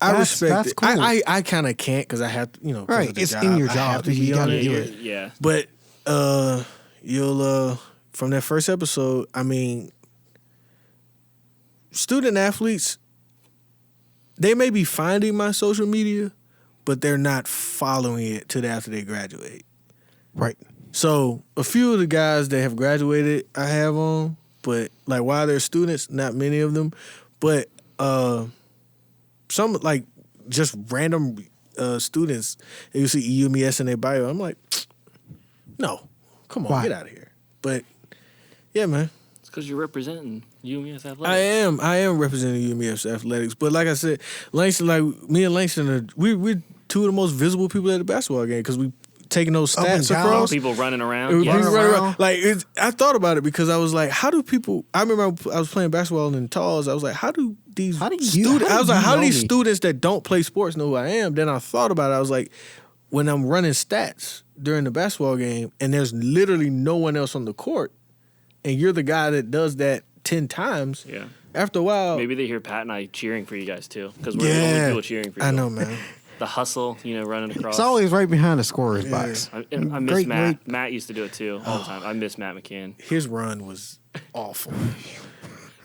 I respect it. Cool. I kind of can't because I have to, right. It's in your job. You got to do it. Yeah. But you'll from that first episode, I mean, student athletes, they may be finding my social media, but they're not following it till after they graduate. Right. So a few of the guys that have graduated, I have on, but like while they're students, not many of them, but some like just random students, you see UMES in their bio. I'm like, no, come on, get out of here. But yeah, man. It's because you're representing UMES athletics. I am representing UMES athletics. But like I said, Langston, like me and Langston, we're two of the most visible people at the basketball game because we taking those stats across. People running around. Like I thought about it because I was like, how do people? I remember I was playing basketball in Talls. I was like, how do these students that don't play sports know who I am? Then I thought about it. I was like, when I'm running stats during the basketball game and there's literally no one else on the court, and you're the guy that does that 10 times. Yeah. After a while, maybe they hear Pat and I cheering for you guys too, because we're the only people cheering for you. I know, man. The hustle, running across. It's always right behind the scorer's box. I miss Matt. Matt used to do it too all the time. I miss Matt McCann. His run was awful.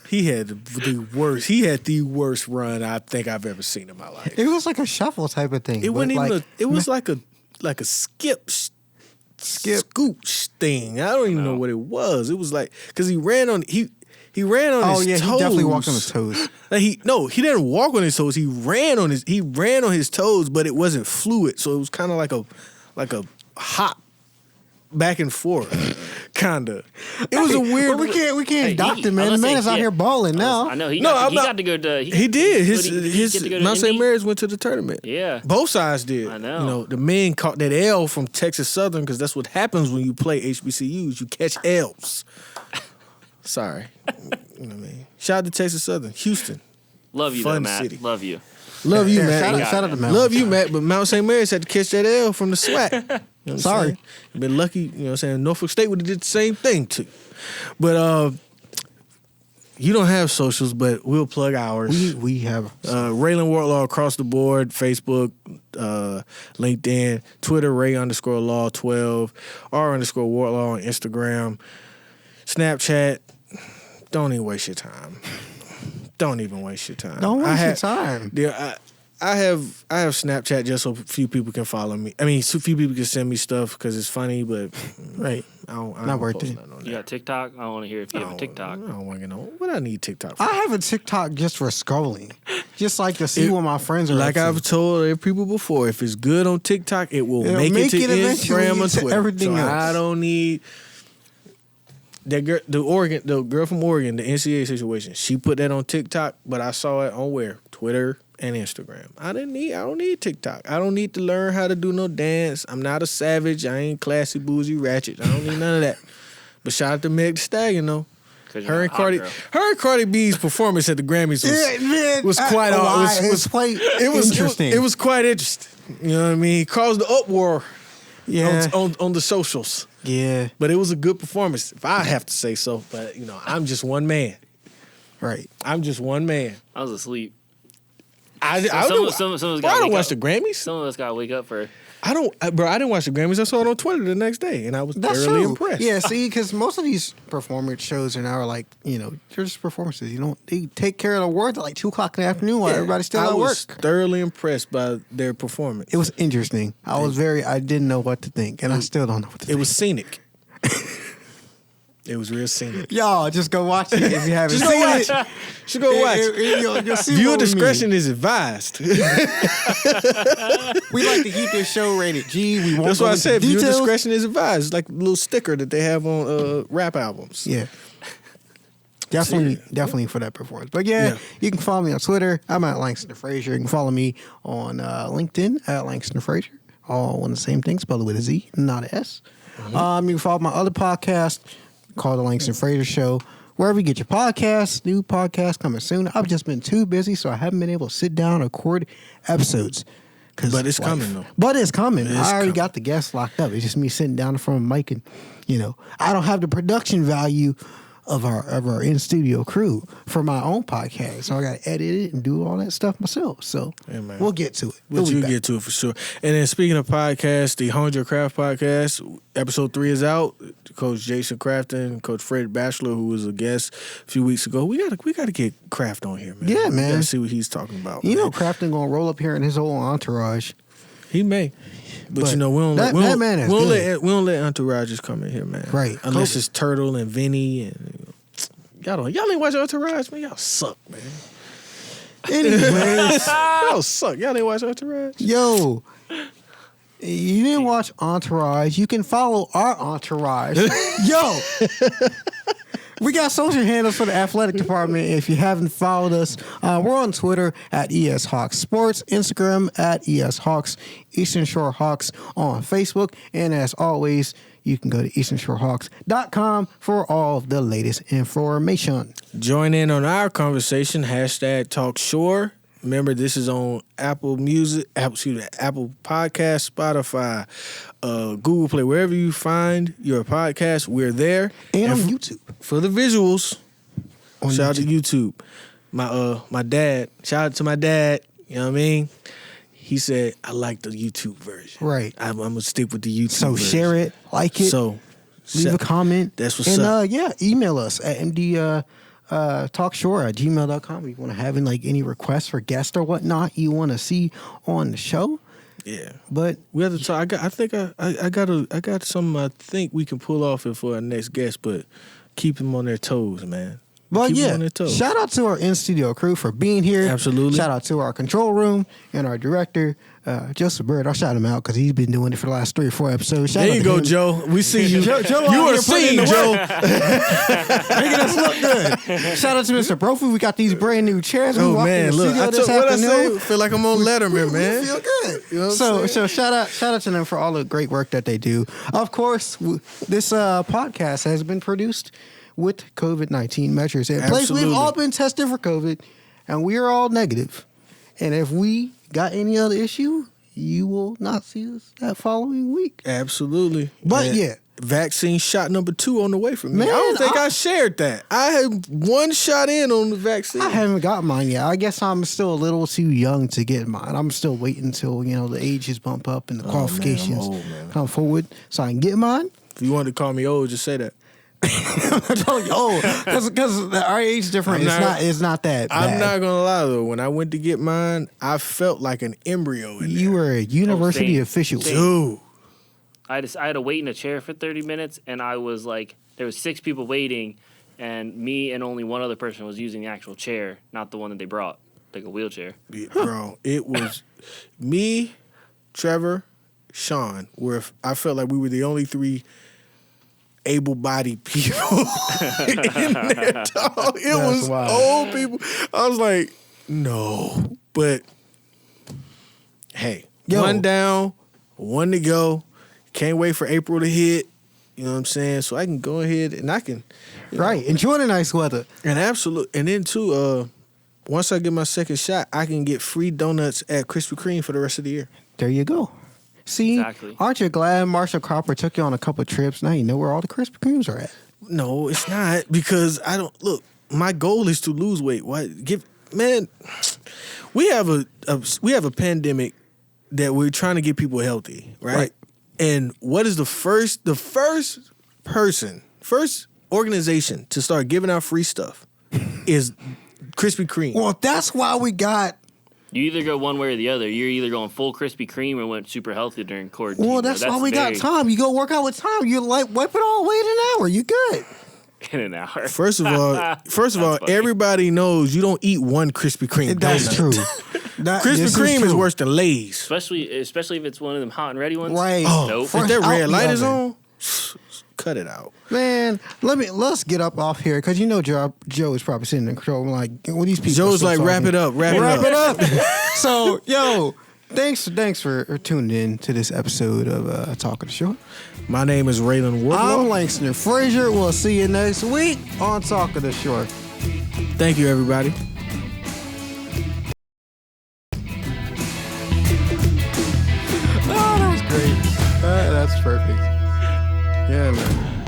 He had the worst. He had the worst run I think I've ever seen in my life. It was like a shuffle type of thing. It wasn't even. It was like a skip scooch thing. I don't even know what it was. It was like because he ran on his toes. He definitely walked on his toes. Like he didn't walk on his toes. He ran on his toes, but it wasn't fluid. So it was kind of like a hop back and forth, kinda. It was a weird. Well, we can't adopt him, man. The man is out here balling now. I know he got to go to. He did. His Mount St. Mary's went to the tournament. Yeah, both sides did. I know. The men caught that L from Texas Southern because that's what happens when you play HBCUs. You catch L's. Sorry, you know what I mean. Shout out to Texas Southern, Houston. Love you, fun Matt. city. Love you. Love you, Matt. Shout out to Matt. Love you, Matt. But Mount St. Mary's had to catch that L from the SWAC. Sorry. Been lucky, Norfolk State would have did the same thing too. But you don't have socials, but we'll plug ours. We have Ralan Wardlaw across the board, Facebook, LinkedIn, Twitter, Ray_Law12, R_Wardlaw on Instagram, Snapchat. Don't even waste your time. Don't even waste your time. Don't waste your time. Yeah, I have Snapchat just so a few people can follow me. I mean, so few people can send me stuff because it's funny, but right. Not worth it. You got TikTok? I want to hear if you have a TikTok. I don't want to know what I need TikTok for. I have a TikTok just for scrolling, just like to see what my friends are. Like I've told people before, if it's good on TikTok, it'll make it to Instagram or Twitter. Everything else. I don't need. That girl, the girl from Oregon, the NCAA situation, she put that on TikTok, but I saw it on where? Twitter and Instagram. I don't need TikTok. I don't need to learn how to do no dance. I'm not a savage. I ain't classy, boozy, ratchet. I don't need none of that. But shout out to Meg Thee Stallion, though. Her and Cardi B's performance at the Grammys was quite interesting. It was quite interesting. You know what I mean? It caused the uproar. Yeah. On the socials. Yeah. But it was a good performance, if I have to say so. But, I'm just one man. Right. I'm just one man. I was asleep. I don't watch the Grammys. Some of us got to wake up for... I didn't watch the Grammys. I saw it on Twitter the next day, and I was thoroughly impressed. Yeah, see, because most of these performance shows are now like, they're just performances. They take care of the awards at like 2 o'clock in the afternoon while everybody's still at work. I was thoroughly impressed by their performance. It was interesting. I didn't know what to think, and I still don't know what to think. It was scenic. It was real scenic. Y'all, just go watch it if you haven't seen it. Just go watch it. You'll see Viewer discretion is advised. We like to keep this show rated G. We won't. That's why I said viewer discretion is advised. It's like a little sticker that they have on rap albums. Yeah. Definitely for that performance. But yeah, you can follow me on Twitter. I'm at Langston Frazier. You can follow me on LinkedIn at Langston Frazier. All one the same thing, spelled with a Z, not a S. Mm-hmm. You can follow my other podcast called The Langston Frazier Show. Wherever you get your podcasts, new podcasts coming soon. I've just been too busy, so I haven't been able to sit down and record episodes. But it's coming, though. But it's coming. I already got the guests locked up. It's just me sitting down in front of a mic and, I don't have the production value of our in studio crew for my own podcast. So I got to edit it and do all that stuff myself. So we'll get to it. We'll get to it for sure. And then speaking of podcasts, the Hone Your Craft podcast, episode 3 is out. Coach Jason Crafton, Coach Fred Batchelor, who was a guest a few weeks ago. We gotta get Craft on here, man. Yeah, man. We gotta see what he's talking about. You know, Crafton gonna roll up here in his whole entourage. He may. But you know, we don't let entourages come in here, man. Right. Unless it's Turtle and Vinny and y'all ain't watch Entourage, man. Y'all suck, man. Anyways. Y'all suck. Y'all ain't watch Entourage? Yo. You didn't watch Entourage. You can follow our Entourage. Yo. We got social handles for the athletic department. If you haven't followed us, we're on Twitter at ESHawks Sports, Instagram at ESHawks, Eastern Shore Hawks on Facebook. And as always, you can go to easternshorehawks.com for all of the latest information. Join in on our conversation, #TalkShore. Remember, this is on Apple Podcast, Spotify, Google Play, wherever you find your podcast, we're there. And on YouTube. For the visuals, shout out to YouTube. My dad, shout out to my dad, you know what I mean? He said, I like the YouTube version. Right. I'm going to stick with the YouTube so version. Share it, like it, leave a comment. That's what's up. And email us at talkshore@gmail.com. If you want to have any requests for guests or whatnot you want to see on the show. Yeah, but we have to talk. I got some. I think we can pull off it for our next guest, but keep them on their toes, man. Well, shout out to our in-studio crew for being here. Absolutely. Shout out to our control room and our director, Joseph Bird. I'll shout him out because he's been doing it for the last 3 or 4 episodes. There you go, Joe. We see you. Joe you are seen, Joe. Making us look good. Shout out to Mr. Brophy. We got these brand new chairs. Oh, man, look. What I say? Feel like I'm on Letterman, man. We feel good. You know so shout out to them for all the great work that they do. Of course, this podcast has been produced with COVID-19 measures in place. We've all been tested for COVID, and we are all negative. And if we got any other issue, you will not see us that following week. Absolutely. But vaccine shot number 2 on the way from me. Man, I don't think I shared that. I had 1 shot in on the vaccine. I haven't got mine yet. I guess I'm still a little too young to get mine. I'm still waiting until the ages bump up and the qualifications come forward so I can get mine. If you wanted to call me old, just say that. Because our age difference is not that bad. I'm not gonna lie though. When I went to get mine, I felt like an embryo in there. You were a university official, dude. I had to wait in a chair for 30 minutes, and I was like, there was 6 people waiting, and me and only one other person was using the actual chair, not the one that they brought, like a wheelchair. Yeah, bro, it was me, Trevor, Sean. Where I felt like we were the only 3 able-bodied people in there, dog. It was wild. Old people. I was like, no. But, hey, 1 down, 1 to go. Can't wait for April to hit. You know what I'm saying? So I can go ahead and I can... enjoy the nice weather. And and then, too, once I get my second shot, I can get free donuts at Krispy Kreme for the rest of the year. There you go. See, aren't you glad Marshall Cropper took you on a couple trips? Now you know where all the Krispy Kremes are at. No, it's not, because I don't look. My goal is to lose weight. We have a pandemic that we're trying to get people healthy, right? And what is the first organization to start giving out free stuff is Krispy Kreme. Well, that's why we got. You either go one way or the other. You're either going full Krispy Kreme or went super healthy during quarantine. Well, that's why we got Tom. You go work out with Tom. You wipe it all away in an hour. You good. In an hour. First of all, everybody knows you don't eat 1 Krispy Kreme. That's true. Krispy Kreme is worse than Lay's. Especially if it's one of them hot and ready ones. Right. Oh, nope. If that red light is on, cut it out. Man, let's get up off here, because Joe is probably sitting in control. Like, what these people. Joe's like, wrap it up. So, thanks for tuning in to this episode of Talking the Shore. My name is Ralan Wardlaw. I'm Langston Frazier. We'll see you next week on Talking the Shore. Thank you, everybody. Oh, that was great. That's perfect. Yeah, man.